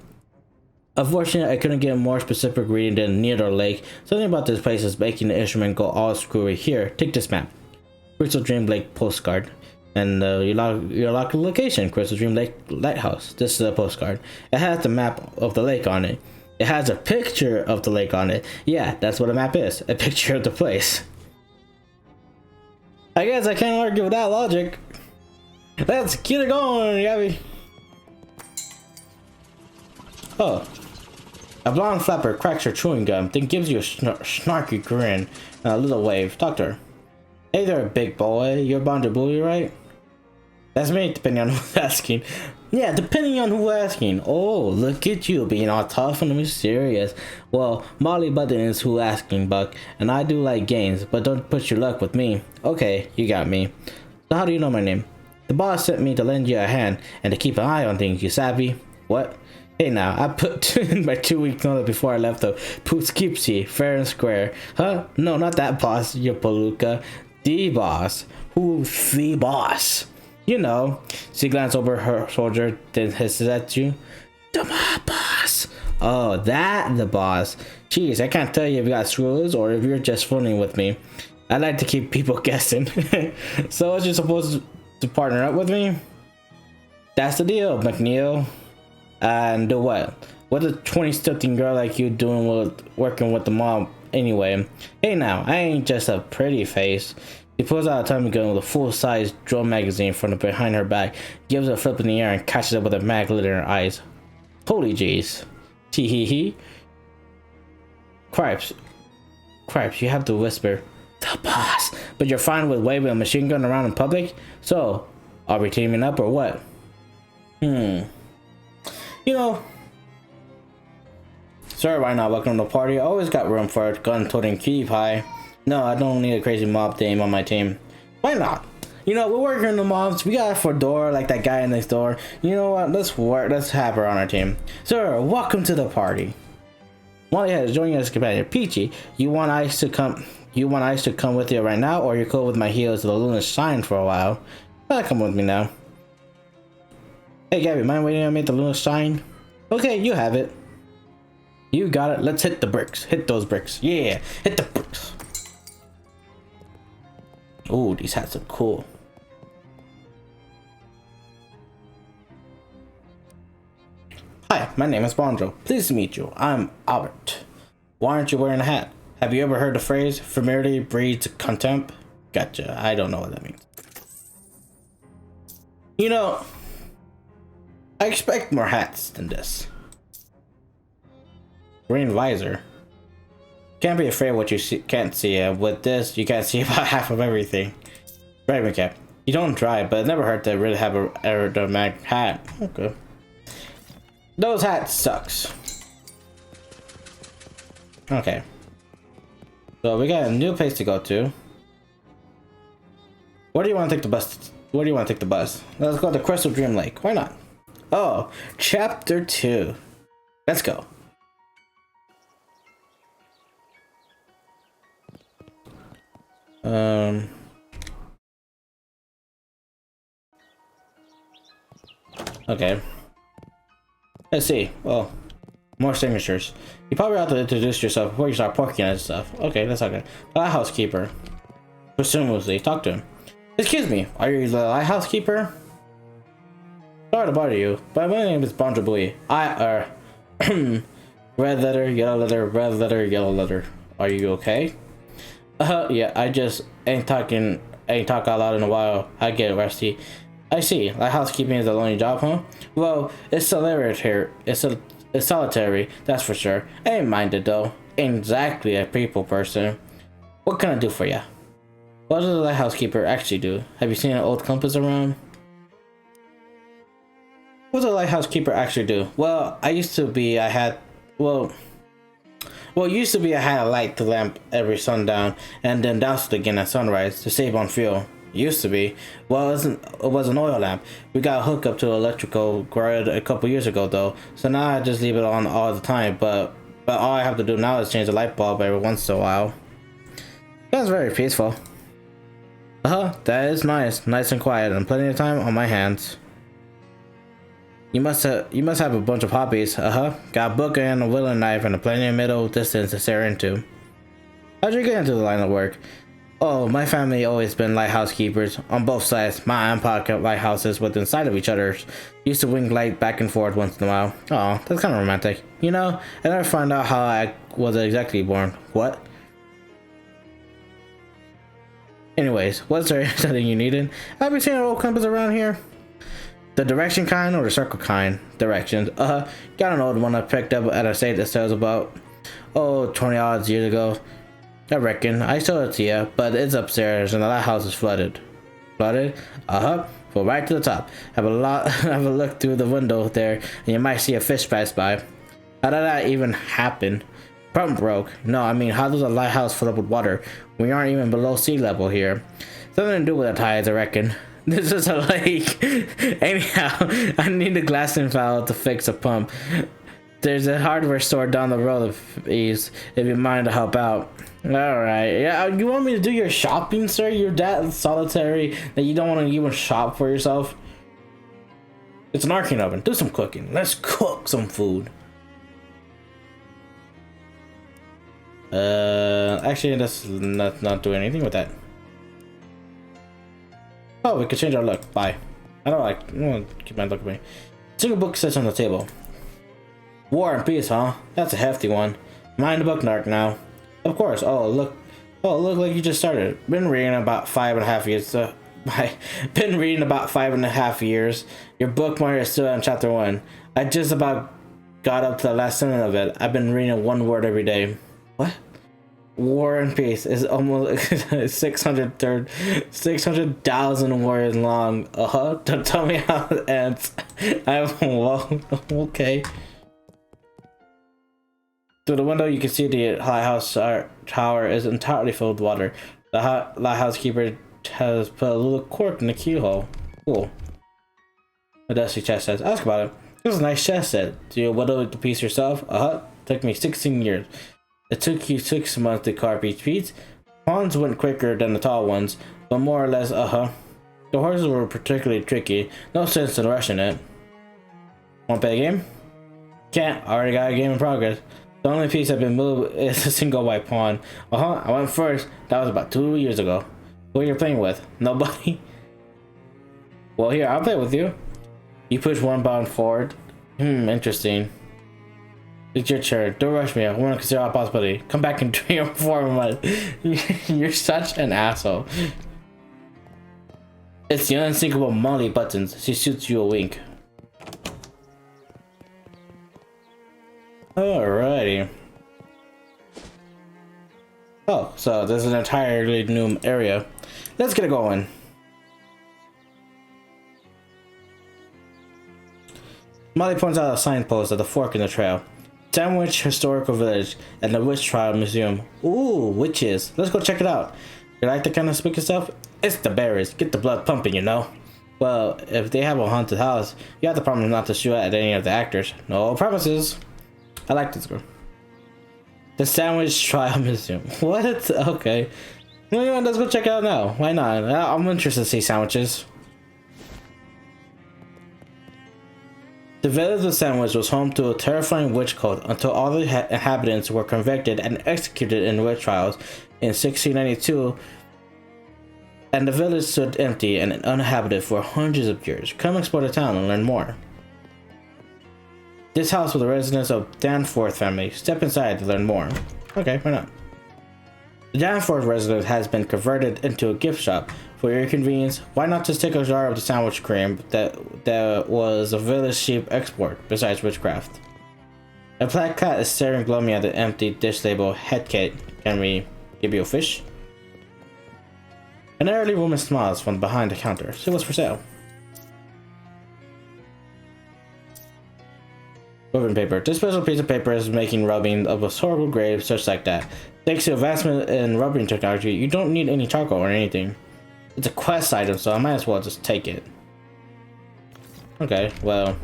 Unfortunately, I couldn't get a more specific reading than near the lake. Something about this place is making the instrument go all screwy. Here, take this map. Crystal Dream Lake postcard. And your local location, Crystal Dream Lake Lighthouse. This is a postcard. It has the map of the lake on it. It has a picture of the lake on it. Yeah, that's what a map is. A picture of the place. I guess I can't argue with that logic. Let's get it going, Gabby. Oh. A blonde flapper cracks her chewing gum, then gives you a snarky grin and a little wave. Talk to her. Hey there, big boy. You're bound to bully, right? That's me, depending on who's asking. Yeah, depending on who's asking. Oh, look at you being all tough and mysterious. Well, Molly Button is who asking, Buck, and I do like games, but don't put your luck with me. Okay, you got me. So how do you know my name? The boss sent me to lend you a hand and to keep an eye on things, you savvy? What? Hey now, I put in my 2 weeks notice before I left the Poughkeepsie, fair and square. Huh? No, not that boss, you palooka. The boss. Who's the boss? You know. She glanced over her shoulder, then hisses at you. The mob boss. Oh, that the boss. Jeez, I can't tell you if you got screws or if you're just fooling with me. I like to keep people guessing. So was you supposed to partner up with me? That's the deal, McNeil. And do what? What's a 20-something girl like you doing with working with the mob anyway? Hey now, I ain't just a pretty face. She pulls out a tummy gun with a full-size drill magazine from behind her back, gives it a flip in the air, and catches it with a mag lit in her eyes. Holy jeez. Tee hee hee. Cripes, you have to whisper, the boss, but you're fine with waving a machine gun around in public? So, are we teaming up or what? You know, sir, why not? Welcome to the party. I always got room for a gun-toting cutie pie. No, I don't need a crazy mob theme on my team. Why not? You know, we're working in the mobs. We got a fedora like that guy next door. You know what? Let's have her on our team. Sir, welcome to the party. Molly has joined us companion Peachy. You want ice to come with you right now, or you're cool with my heels to the lunar shine for a while? Well, come with me now. Hey Gabby, mind waiting on me at the lunar shine? Okay, you have it. You got it. Let's hit the bricks. Hit those bricks. Yeah, hit the bricks. Oh, these hats are cool. Hi, my name is Bonjo. Pleased to meet you. I'm Albert. Why aren't you wearing a hat? Have you ever heard the phrase, familiarity breeds contempt? Gotcha. I don't know what that means. You know, I expect more hats than this. Green visor. Can't be afraid of what you can't see. With this, you can't see about half of everything. Right, cap. You don't try, but it never hurt to really have a aerodynamic hat. Okay. Those hats sucks. Okay. So we got a new place to go to. Where do you want to take the bus? Where do you want to take the bus? Let's go to Crystal Dream Lake. Why not? Oh, chapter 2. Let's go. Okay. Let's see. Well, more signatures. You probably have to introduce yourself before you start parking and stuff. Okay, that's okay. Lighthouse keeper. Presumably, talk to him. Excuse me, are you the lighthouse keeper? Sorry to bother you, but my name is Bonjabui. Red letter, yellow letter, red letter, yellow letter. Are you okay? Yeah, I just ain't talk out loud in a while. I get rusty. I see. Like housekeeping is a lonely job, huh? Well, it's solitary. It's solitary, that's for sure. I ain't minded though. Ain't exactly a people person. What can I do for ya? What does the lighthouse keeper actually do? Have you seen an old compass around? What does the lighthouse keeper actually do? Well, used to be I had a light to lamp every sundown and then douse it again at sunrise to save on fuel. Used to be. Well, it was an oil lamp. We got hooked up to electrical grid a couple years ago though, so now I just leave it on all the time, but all I have to do now is change the light bulb every once in a while. That's very peaceful. That is nice. Nice and quiet and plenty of time on my hands. You must have a bunch of hobbies. Got a book and a willing knife and a plenty of middle distance to stare into. How'd you get into the line of work? Oh, my family always been lighthouse keepers on both sides. My and pocket lighthouses within sight of each other's. Used to wing light back and forth once in a while. Oh, that's kind of romantic. You know, I never found out how I was exactly born. What? Anyways, was there something you needed? Have you seen an old compass around here? The direction kind or the circle kind? Directions. Got an old one I picked up at a state that sells about 20 odd years ago. I reckon. I sold it to you, but it's upstairs and the lighthouse is flooded. Flooded? Go right to the top. Have have a look through the window there, and you might see a fish pass by. How did that even happen? Pump broke. No, I mean, how does a lighthouse fill up with water? We aren't even below sea level here. Something to do with the tides, I reckon. This is a lake. Anyhow, I need a glass and file to fix a pump. There's a hardware store down the road if you mind to help out. Alright, yeah, you want me to do your shopping, sir? You're that solitary that you don't want to even shop for yourself? It's an arcane oven. Do some cooking. Let's cook some food. Actually, let's not do anything with that. Oh, we could change our look. Bye. I don't keep my look at me. Single book sits on the table. War and Peace, huh? That's a hefty one. Mind the book, Narc, now. Of course. Look like you just started. Been reading about 5.5 years. Been reading about 5.5 years. Your bookmark is still on chapter 1. I just about got up to the last sentence of it. I've been reading one word every day. What? War and Peace is almost 600,000 words long. Tell me how it ends. Well, okay. Through the window, you can see the lighthouse tower is entirely filled with water. The lighthouse keeper has put a little cork in the keyhole. Cool. A dusty chest says, ask about it. This is a nice chest set. Do you whittle the piece yourself? Took me 16 years. It took you 6 months to carve each piece. Pawns went quicker than the tall ones, but more or less, The horses were particularly tricky. No sense in rushing it. Want to play a game? Can't. Already got a game in progress. The only piece I've been moved is a single white pawn. I went first. That was about 2 years ago. Who are you playing with? Nobody? Well, here, I'll play with you. You push one pawn forward. Interesting. It's your turn. Don't rush me. I want to consider all possibility. Come back in 3 or 4 months. You're such an asshole. It's the unsinkable Molly Buttons. She shoots you a wink. Alrighty. So this is an entirely new area. Let's get it going. Molly points out a signpost at the fork in the trail. Sandwich Historical Village and the Witch Trial Museum. Ooh, witches. Let's go check it out. You like that kind of spooky stuff? It's the berries. Get the blood pumping, you know? Well, if they have a haunted house, you have to promise not to shoot at any of the actors. No promises. I like this girl. The Sandwich Trial Museum. What? Okay. Well, let's go check it out now. Why not? I'm interested to see sandwiches. The village of Sandwich was home to a terrifying witch cult until all the inhabitants were convicted and executed in witch trials in 1692, and the village stood empty and uninhabited for hundreds of years. Come explore the town and learn more. This house was the residence of Danforth family. Step inside to learn more. Okay, why not? The Danforth residence has been converted into a gift shop. For your convenience, why not just take a jar of the sandwich cream that was a village sheep export, besides witchcraft? A black cat is staring glumly at the empty dish label. Head Kate, can we give you a fish? An elderly woman smiles from behind the counter. See what's for sale. Woven paper. This special piece of paper is making rubbing of a horrible grave, such like that. Thanks to advancement in rubbing technology, you don't need any charcoal or anything. It's a quest item, so I might as well just take it. Okay, well.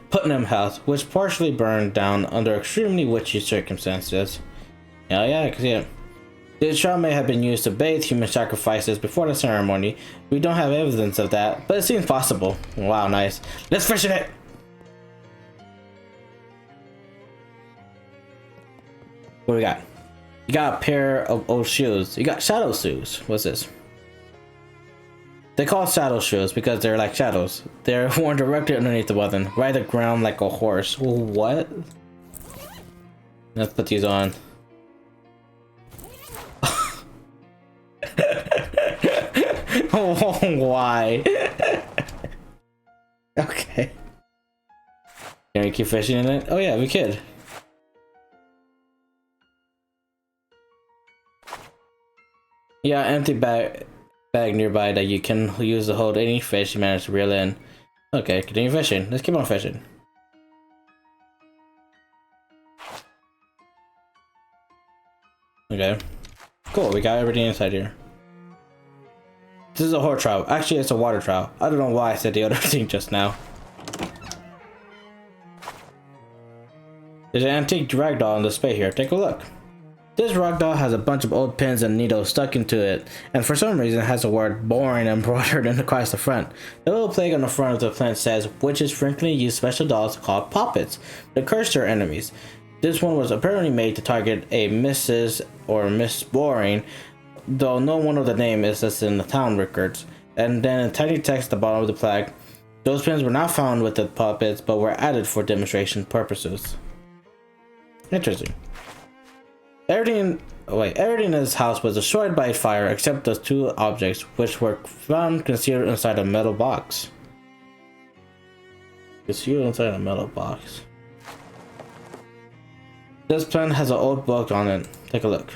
Putnam House, which partially burned down under extremely witchy circumstances. Hell yeah, I can see it. The child may have been used to bathe human sacrifices before the ceremony. We don't have evidence of that, but it seems possible. Wow, nice. Let's freshen it! What do we got? You got a pair of old shoes. You got shadow shoes. What's this? They call shadow shoes because they're like shadows. They're worn directly underneath the weapon, right the ground like a horse. What? Let's put these on. Why? Okay. Can we keep fishing in it? Oh yeah, we could. Yeah, empty bag nearby that you can use to hold any fish you manage to reel in. Okay, continue fishing. Let's keep on fishing. Okay. Cool, we got everything inside here. This is a horse trout. Actually, it's a water trout. I don't know why I said the other thing just now. There's an antique ragdoll on display here. Take a look. This ragdoll has a bunch of old pins and needles stuck into it, and for some reason has the word boring embroidered across the front. The little plaque on the front of the plant says, witches frequently use special dolls called poppets to curse their enemies. This one was apparently made to target a Mrs. or Miss Boring, though no one of the name is listed in the town records. And then in tiny text at the bottom of the plaque, those pins were not found with the puppets, but were added for demonstration purposes. Interesting. Everything in this house was destroyed by fire except those two objects, which were found concealed inside a metal box. Concealed inside a metal box. This plant has an old book on it. Take a look.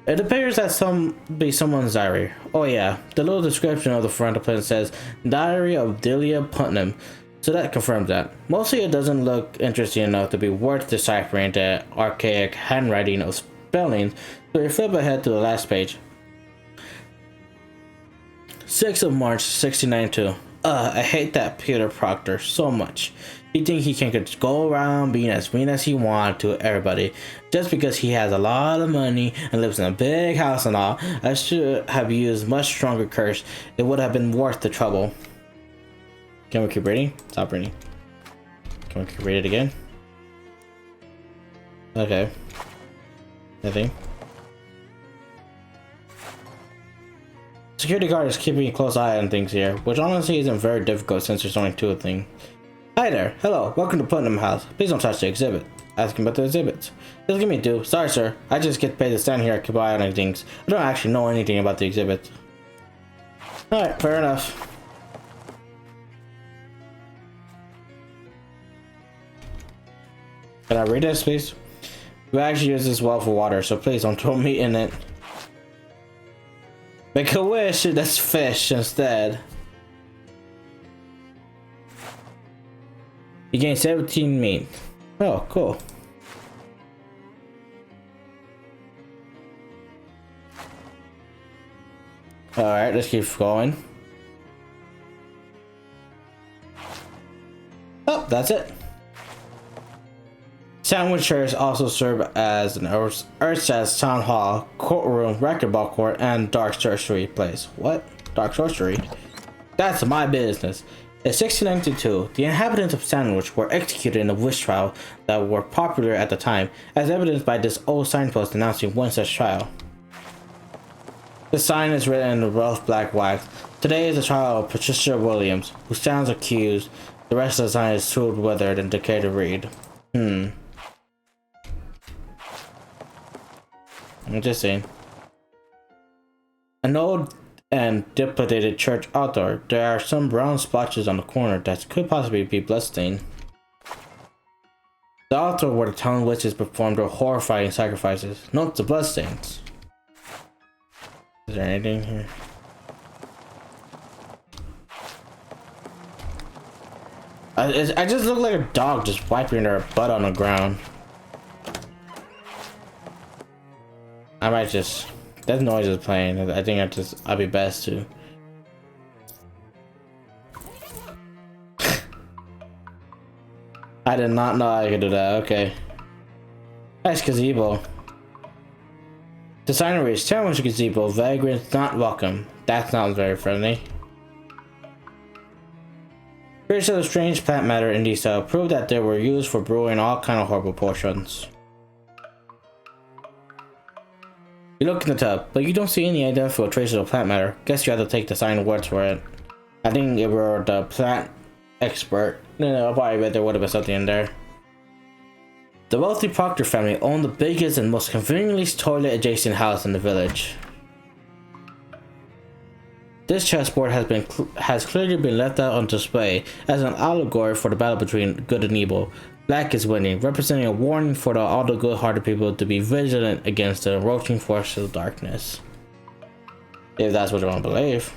It appears that be someone's diary. Oh yeah, the little description of the front of the plant says Diary of Delia Putnam. So that confirms that. Mostly it doesn't look interesting enough to be worth deciphering the archaic handwriting of spellings, so you flip ahead to the last page. 6th of March, 1692. I hate that Peter Proctor so much. He thinks he can just go around being as mean as he wants to everybody just because he has a lot of money and lives in a big house and all. I should have used much stronger curse. It would have been worth the trouble. Can we keep reading? Stop reading. Can we keep reading it again? Okay. Nothing. Security guard is keeping a close eye on things here, which honestly isn't very difficult since there's only two things. Hi there. Hello. Welcome to Putnam House. Please don't touch the exhibit. Asking about the exhibits. Just give me two. Sorry, sir. I just get paid to stand here and keep an eye on things. I don't actually know anything about the exhibit. Alright, fair enough. Can I read this, please? We actually use this well for water, so please don't throw me in it. Make a wish, that's fish instead. You gain 17 meat. Oh, cool. Alright, let's keep going. Oh, that's it. Sandwich chairs also serve as an Earth's town hall, courtroom, racquetball court, and dark sorcery place. What? Dark sorcery? That's my business. In 1692, the inhabitants of Sandwich were executed in a witch trial that were popular at the time, as evidenced by this old signpost announcing one such trial. The sign is written in rough black wax. Today is the trial of Patricia Williams, who stands accused. The rest of the sign is too weathered and decayed to read. I'm just saying. An old and dilapidated church altar. There are some brown splotches on the corner that could possibly be bloodstained. The altar where the town witches performed their horrifying sacrifices. Note the bloodstains. Is there anything here? I just look like a dog just wiping their butt on the ground. I might just... That noise is playing. I think I'll be best to... I did not know I could do that. Okay. Nice gazebo. The sign reads, Challenge gazebo, vagrants not welcome. That sounds very friendly. Spirits of strange plant matter in these prove that they were used for brewing all kind of horrible potions. You look in the tub, but you don't see any identifiable traces of plant matter. Guess you have to take the signed words for it. I think if we were the plant expert, I probably bet there would have been something in there. The wealthy Proctor family owned the biggest and most conveniently toilet-adjacent house in the village. This chessboard has clearly been left out on display as an allegory for the battle between good and evil. Black is winning, representing a warning for all the good-hearted people to be vigilant against the encroaching forces of darkness. if that's what you want to believe.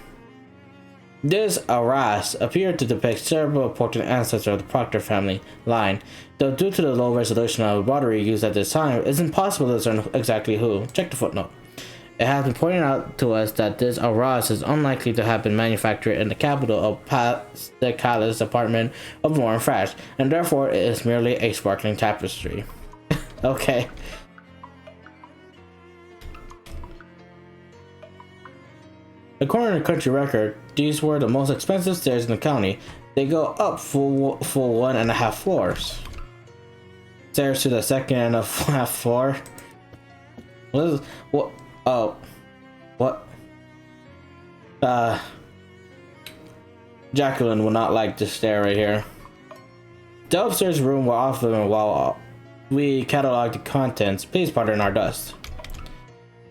This Aras appeared to depict several important ancestors of the Proctor family line, though due to the low resolution of the pottery used at this time, it's impossible to discern exactly who. Check the footnote. It has been pointed out to us that this Aras is unlikely to have been manufactured in the capital of Pascal department of Warren, France, and therefore it is merely a sparkling tapestry. Okay. According to the country record, these were the most expensive stairs in the county. They go up full 1.5 floors. Stairs to the second and a half floor. What? Oh, what? Jacqueline will not like this stair right here. The upstairs room were often while we cataloged the contents. Please pardon our dust.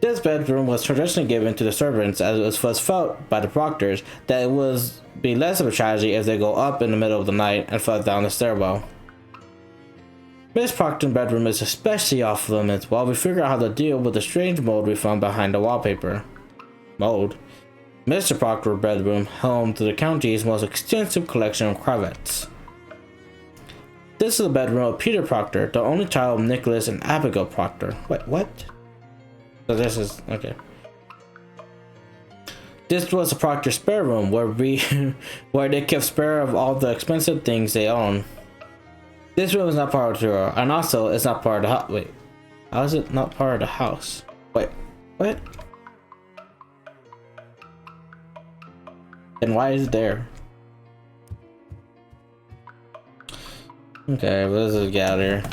This bedroom was traditionally given to the servants, as it was felt by the proctors that it would be less of a tragedy if they go up in the middle of the night and fell down the stairwell. Miss Proctor's bedroom is especially off limits while we figure out how to deal with the strange mold we found behind the wallpaper. Mold? Mr. Proctor's bedroom, home to the county's most extensive collection of cravats. This is the bedroom of Peter Proctor, the only child of Nicholas and Abigail Proctor. Wait, what? So this is okay. This was the Proctor spare room where where they kept spare of all the expensive things they own. This room is not part of the tour, and also it's not part of the house. Wait, how is it not part of the house? Wait, what? And why is it there? Okay, well, let's just get out of here.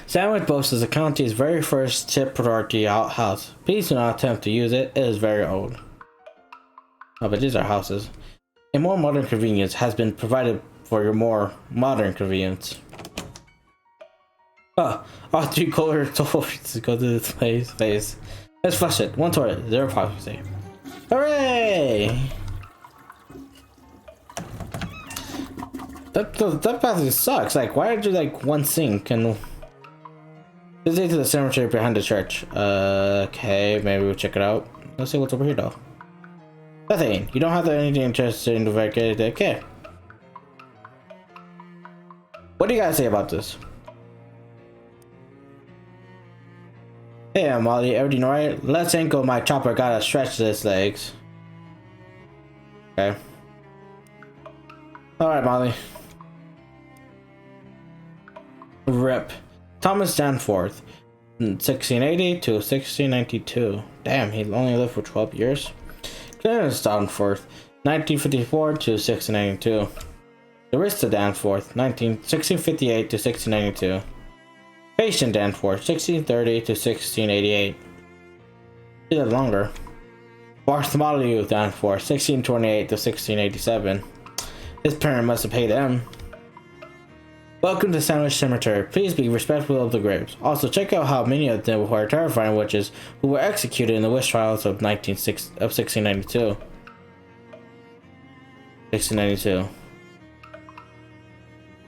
Sandwich boasts the county's very first tip priority house. Please do not attempt to use it. It is very old. Oh, but these are houses. A more modern convenience has been provided for your more modern convenience. Oh, all 3 color toilets go to this place. Let's flush it. 1 toilet, 0 privacy. Hooray! That passage sucks. Like, why did you like 1 sink and this is to the cemetery behind the church. Okay, maybe we'll check it out. Let's see what's over here though. Nothing. You don't have anything interested in the vacation. Okay. What do you guys say about this? Hey, Molly, everything alright? Let's ankle my chopper gotta stretch his legs. Okay. Alright, Molly. Rip. Thomas Danforth, 1680 to 1692. Damn, he only lived for 12 years. Clarence Danforth, 1954 to 1692. Larissa Danforth, 1658 to 1692. Patient Danforth, 1630 to 1688. He lived longer. Bartholomew Danforth, 1628 to 1687. His parent must have paid him. Welcome to Sandwich Cemetery. Please be respectful of the graves. Also, check out how many of them were terrifying witches who were executed in the witch trials of 1692. 1692.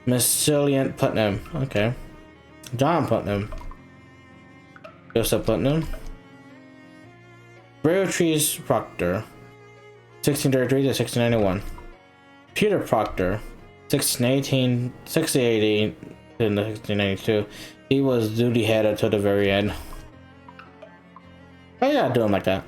Miss Cillian Putnam. Okay. John Putnam. Joseph Putnam. Trees Proctor. 1633 to 1691. Peter Proctor. 1618 to 1692. He was duty head until the very end. Oh yeah, do him like that.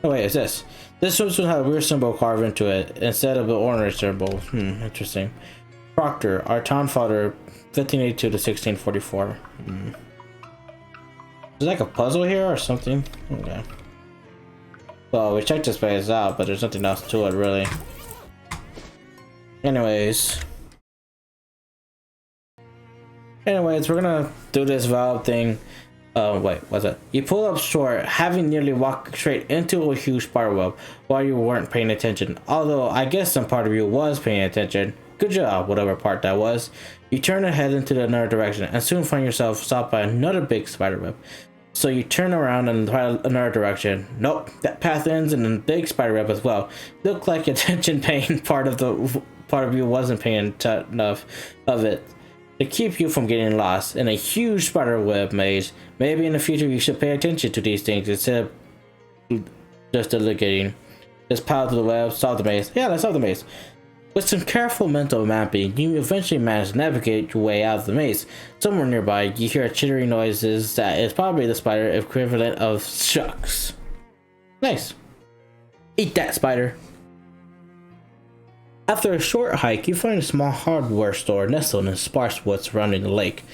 Oh wait, is this? This one had a weird symbol carved into it instead of the orange symbol. Interesting. Proctor, our town father, 1582 to 1644. There's like a puzzle here or something. Okay. Well, we checked this place out, but there's nothing else to it, really. Anyways, we're gonna do this valve thing. Wait, what's that? You pull up short, having nearly walked straight into a huge spider web while you weren't paying attention. Although, I guess some part of you was paying attention. Good job, whatever part that was. You turn ahead into another direction and soon find yourself stopped by another big spider web. So you turn around and try another direction. Nope, that path ends in a big spider web as well. Looked like attention paying part of you wasn't paying enough of it. to keep you from getting lost in a huge spider web maze. Maybe in the future you should pay attention to these things instead of just looking. Just power to the web, solve the maze. Yeah, let's solve the maze. With some careful mental mapping, you eventually manage to navigate your way out of the maze. Somewhere nearby, you hear chittering noises that is probably the spider equivalent of shucks. Nice. Eat that, spider. After a short hike, you find a small hardware store nestled in sparse woods surrounding the lake.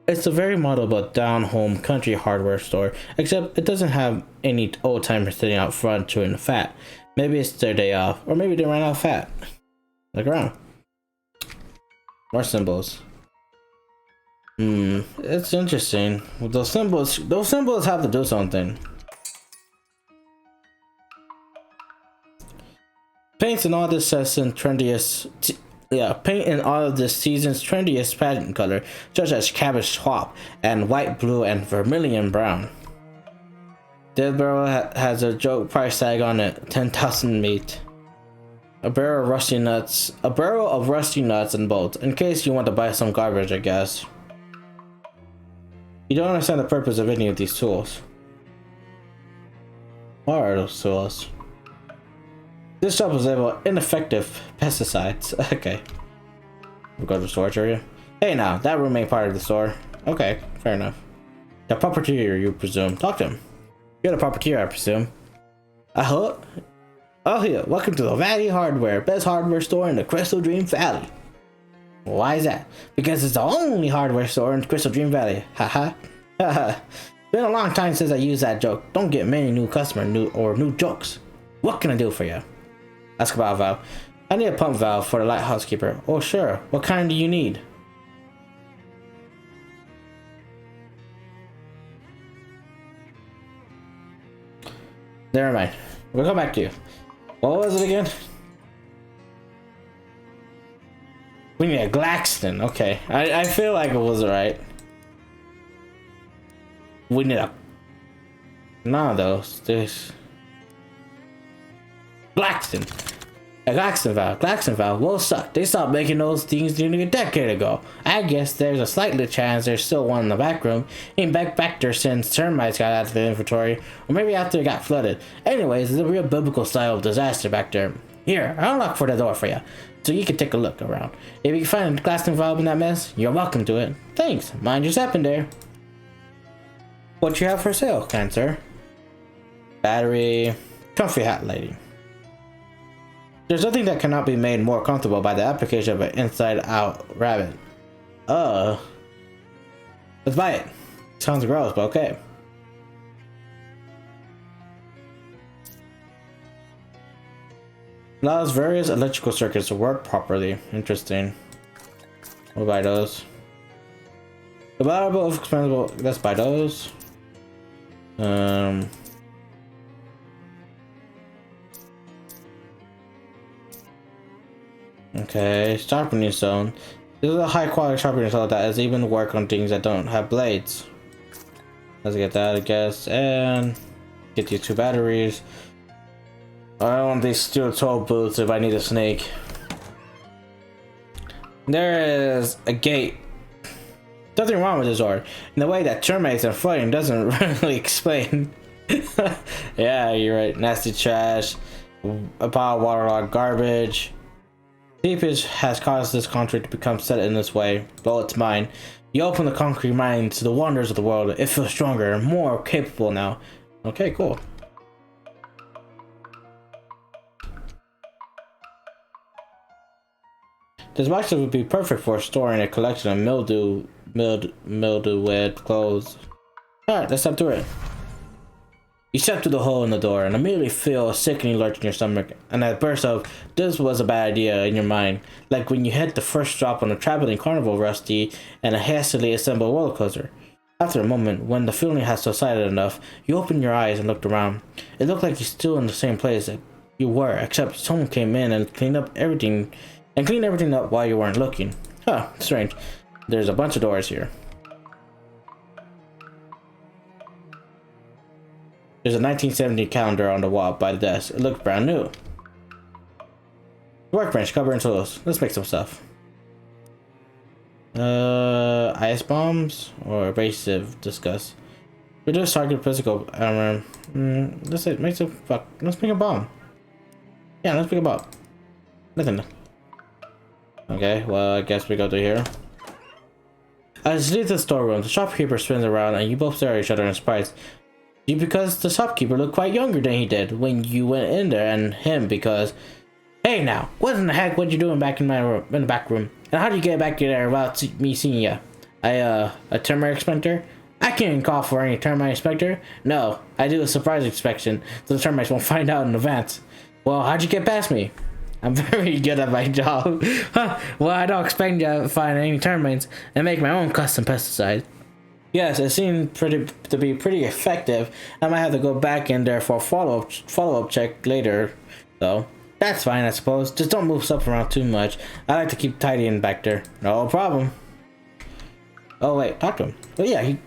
It's a very model but down-home country hardware store, except it doesn't have any old-timers sitting out front chewing the fat. Maybe it's their day off, or maybe they ran out of fat. Look around. More symbols. It's interesting. Those symbols have to do something. Paint in all this season's trendiest pageant color, such as cabbage swap and white, blue, and vermilion brown. This barrel has a joke price tag on it, 10,000 meat. A barrel of rusty nuts and bolts, in case you want to buy some garbage, I guess. You don't understand the purpose of any of these tools. What are those tools? This shop was labeled ineffective pesticides. Okay. We'll go to the storage area. Hey now, that room ain't part of the store. Okay, fair enough. The proprietor, you presume. Talk to him. You're the proprietor, I presume. Oh here, welcome to the Valley Hardware, best hardware store in the Crystal Dream Valley. Why is that? Because it's the only hardware store in Crystal Dream Valley. Haha. Haha. Been a long time since I used that joke. Don't get many new customers new jokes. What can I do for you? Ask about a valve. I need a pump valve for the lighthouse keeper. Oh sure. What kind do you need? Never mind. We'll come back to you. What was it again? We need a Glaxton. Okay. I feel like it was right. We need a... None of those. This... Glaxton. A Glaxton valve will suck. They stopped making those things nearly a decade ago. I guess there's a slightly chance there's still one in the back room. Ain't back there since termites got out of the inventory. Or maybe after it got flooded. Anyways, it's a real biblical style of disaster back there. Here, I'll unlock for the door for you. So you can take a look around. If you can find a Glaxton valve in that mess, you're welcome to it. Thanks. Mind your step in there. What you have for sale, kind sir? Battery. Comfy hat lady. There's nothing that cannot be made more comfortable by the application of an inside-out rabbit. Let's buy it. Sounds gross, but okay. Allows various electrical circuits to work properly. Interesting. We'll buy those. Reliable, expendable. Let's buy those. Okay, sharpening stone. This is a high quality sharpening stone that has even work on things that don't have blades. Let's get that, I guess, and get these 2 batteries. I don't want these steel toe boots if I need a snake. There is a gate. Nothing wrong with this door. In the way that termites and flooding doesn't really explain. Yeah, you're right. Nasty trash, a pile of waterlogged garbage. Seepage has caused this concrete to become set in this way. Well, it's mine. You open the concrete mind to the wonders of the world. It feels stronger and more capable now. Okay, cool. This box would be perfect for storing a collection of mildew-wed clothes. Alright, let's step through it. You step through the hole in the door and immediately feel a sickening lurch in your stomach, and a burst of "this was a bad idea" in your mind, like when you hit the first drop on a traveling carnival rusty and a hastily assembled roller coaster. After a moment, when the feeling has subsided enough, you open your eyes and looked around. It looked like you're still in the same place that you were, except someone came in and cleaned everything up while you weren't looking. Huh, strange. There's a bunch of doors here. There's a 1970 calendar on the wall by the desk. It looked brand new. Workbench, cover and tools. Let's make some stuff. Ice bombs or abrasive discuss. Reduce target physical armor. Let's say make some fuck. Let's make a bomb. Yeah, let's make a bomb. Nothing. Okay, well I guess we go to here. As you leave the storeroom, the shopkeeper spins around and you both stare at each other in surprise. You because the shopkeeper looked quite younger than he did when you went in there, and him because, hey now, what in the heck what you doing back in my room, in the back room? And how did you get back there without me seeing you? A termite inspector? I can't call for any termite inspector. No, I do a surprise inspection, so the termites won't find out in advance. Well, how'd you get past me? I'm very good at my job. Well, I don't expect you to find any termites and make my own custom pesticide. Yes, it seemed to be pretty effective. I might have to go back in there for a follow-up check later, though. That's fine, I suppose. Just don't move stuff around too much. I like to keep tidying back there. No problem. Oh wait, talk to him. Well, yeah, he.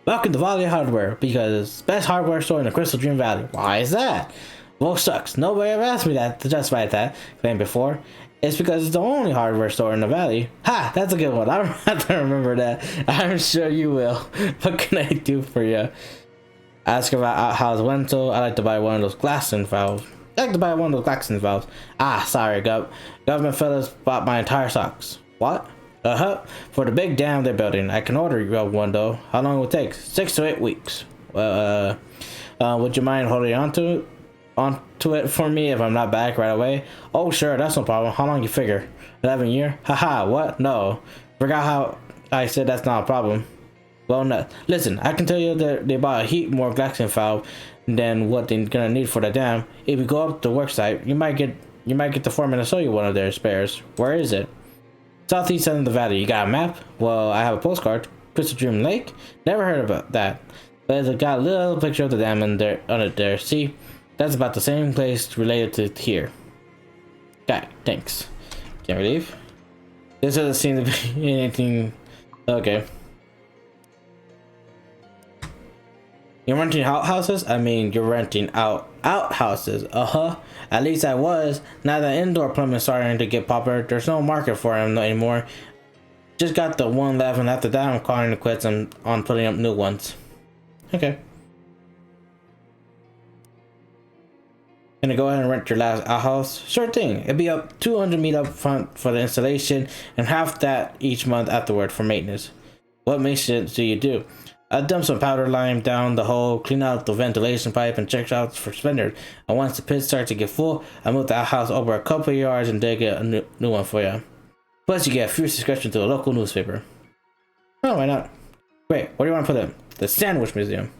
Welcome to Valley Hardware, because it's the best hardware store in the Crystal Dream Valley. Why is that? Well, shucks. Nobody ever asked me that to justify that claim before. It's because it's the only hardware store in the valley. Ha! That's a good one. I have to remember that. I'm sure you will. What can I do for you? Ask about how's Wento. I like to buy one of those glassing valves. Ah, sorry, government fellas bought my entire socks. What? For the big dam they're building. I can order you one though. How long will it take? 6 to 8 weeks. Well, would you mind holding onto it for me if I'm not back right away? Oh sure, that's no problem. How long you figure? 11 years? Haha, what? No. Forgot how I said that's not a problem. Well, no. Listen, I can tell you that they bought a heap more glaxing valve than what they're gonna need for the dam. If you go up the work site, you might get the foreman to show you one of their spares. Where is it? Southeast end of the valley. You got a map? Well, I have a postcard. Crystal Dream Lake? Never heard about that. But it's got a little picture of the dam on it there. See? That's about the same place related to here. Okay, thanks. Can't leave. This doesn't seem to be anything. Okay. You're renting outhouses? I mean, you're renting outhouses. At least I was. Now that indoor plumbing is starting to get popular, there's no market for them anymore. Just got the one left, and after that, I'm calling it quits on putting up new ones. Okay. Gonna go ahead and rent your last outhouse? Sure thing. It'll be up 200 meat up front for the installation, and half that each month afterward for maintenance. What maintenance do you do? I dump some powder lime down the hole, clean out the ventilation pipe, and check out for spinners. And once the pit starts to get full, I move the outhouse over a couple of yards and dig a new one for you. Plus, you get a free subscription to a local newspaper. Oh, why not? Wait, what do you want to put in? The Sandwich Museum.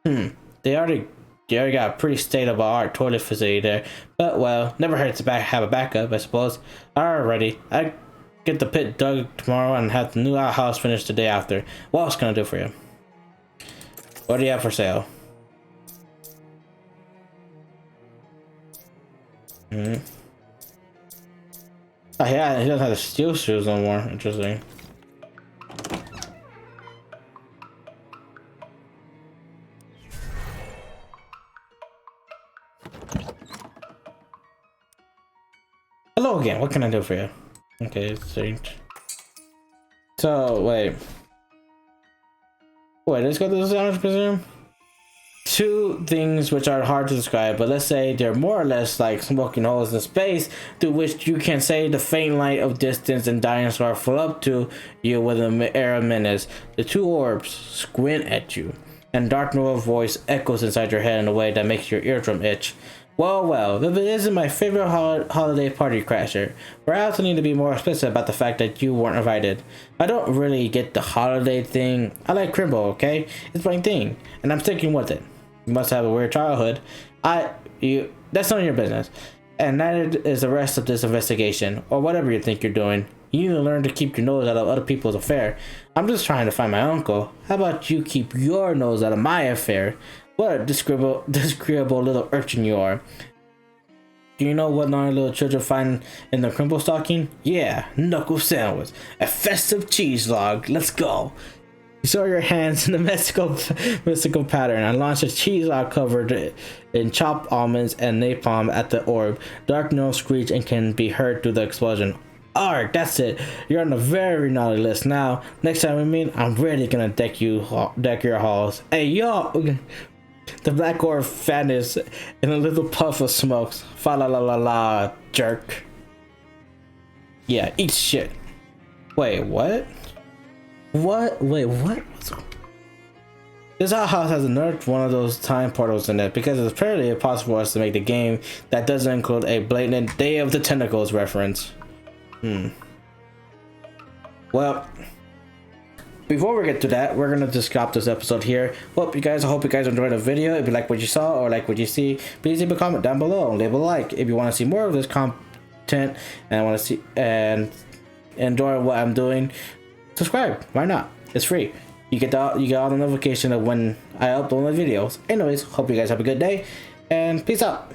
They already got a pretty state-of-the-art toilet facility there. But, well, never hurts to have a backup, I suppose. Alrighty, I get the pit dug tomorrow and have the new outhouse finished the day after. What else can I do for you? What do you have for sale? Oh yeah, he doesn't have the steel shoes no more. Interesting. Hello again. What can I do for you? Okay, strange. So wait, let's go to the Sandwich Museum. Two things which are hard to describe, but let's say they're more or less like smoking holes in space, through which you can say the faint light of distance and dinosaur flow up to you with an air of menace. The two orbs squint at you, and Dark Noah voice echoes inside your head in a way that makes your eardrum itch. Well, if it isn't my favorite holiday party crasher, but I also need to be more explicit about the fact that you weren't invited. I don't really get the holiday thing. I like Crimbo, okay? It's my thing, and I'm sticking with it. You must have a weird childhood. That's none of your business. And neither is the rest of this investigation, or whatever you think you're doing. You need to learn to keep your nose out of other people's affair. I'm just trying to find my uncle. How about you keep your nose out of my affair? What a disagreeable little urchin you are. Do you know what naughty little children find in the Crimbo stocking? Yeah, knuckle sandwich. A festive cheese log. Let's go. You show your hands in the mystical pattern and launch a cheese log covered in chopped almonds and napalm at the orb. Dark notes screech and can be heard through the explosion. Alright, that's it. You're on a very naughty list now. Next time we meet, I'm really gonna deck your halls. Hey, yo! The black orb vanished in a little puff of smoke. Fa la la la la, jerk. Yeah, eat shit. Wait, what? What? Wait, what? This house has another one of those time portals in it because it's apparently impossible for us to make the game that doesn't include a blatant Day of the Tentacles reference. Well, before we get to that, we're gonna just stop this episode here. Well, I hope you guys enjoyed the video. If you like what you saw or like what you see, please leave a comment down below and leave a like. If you want to see more of this content and want to see and enjoy what I'm doing, subscribe. Why not? It's free. You get all the notification of when I upload my videos. Anyways, hope you guys have a good day and peace out.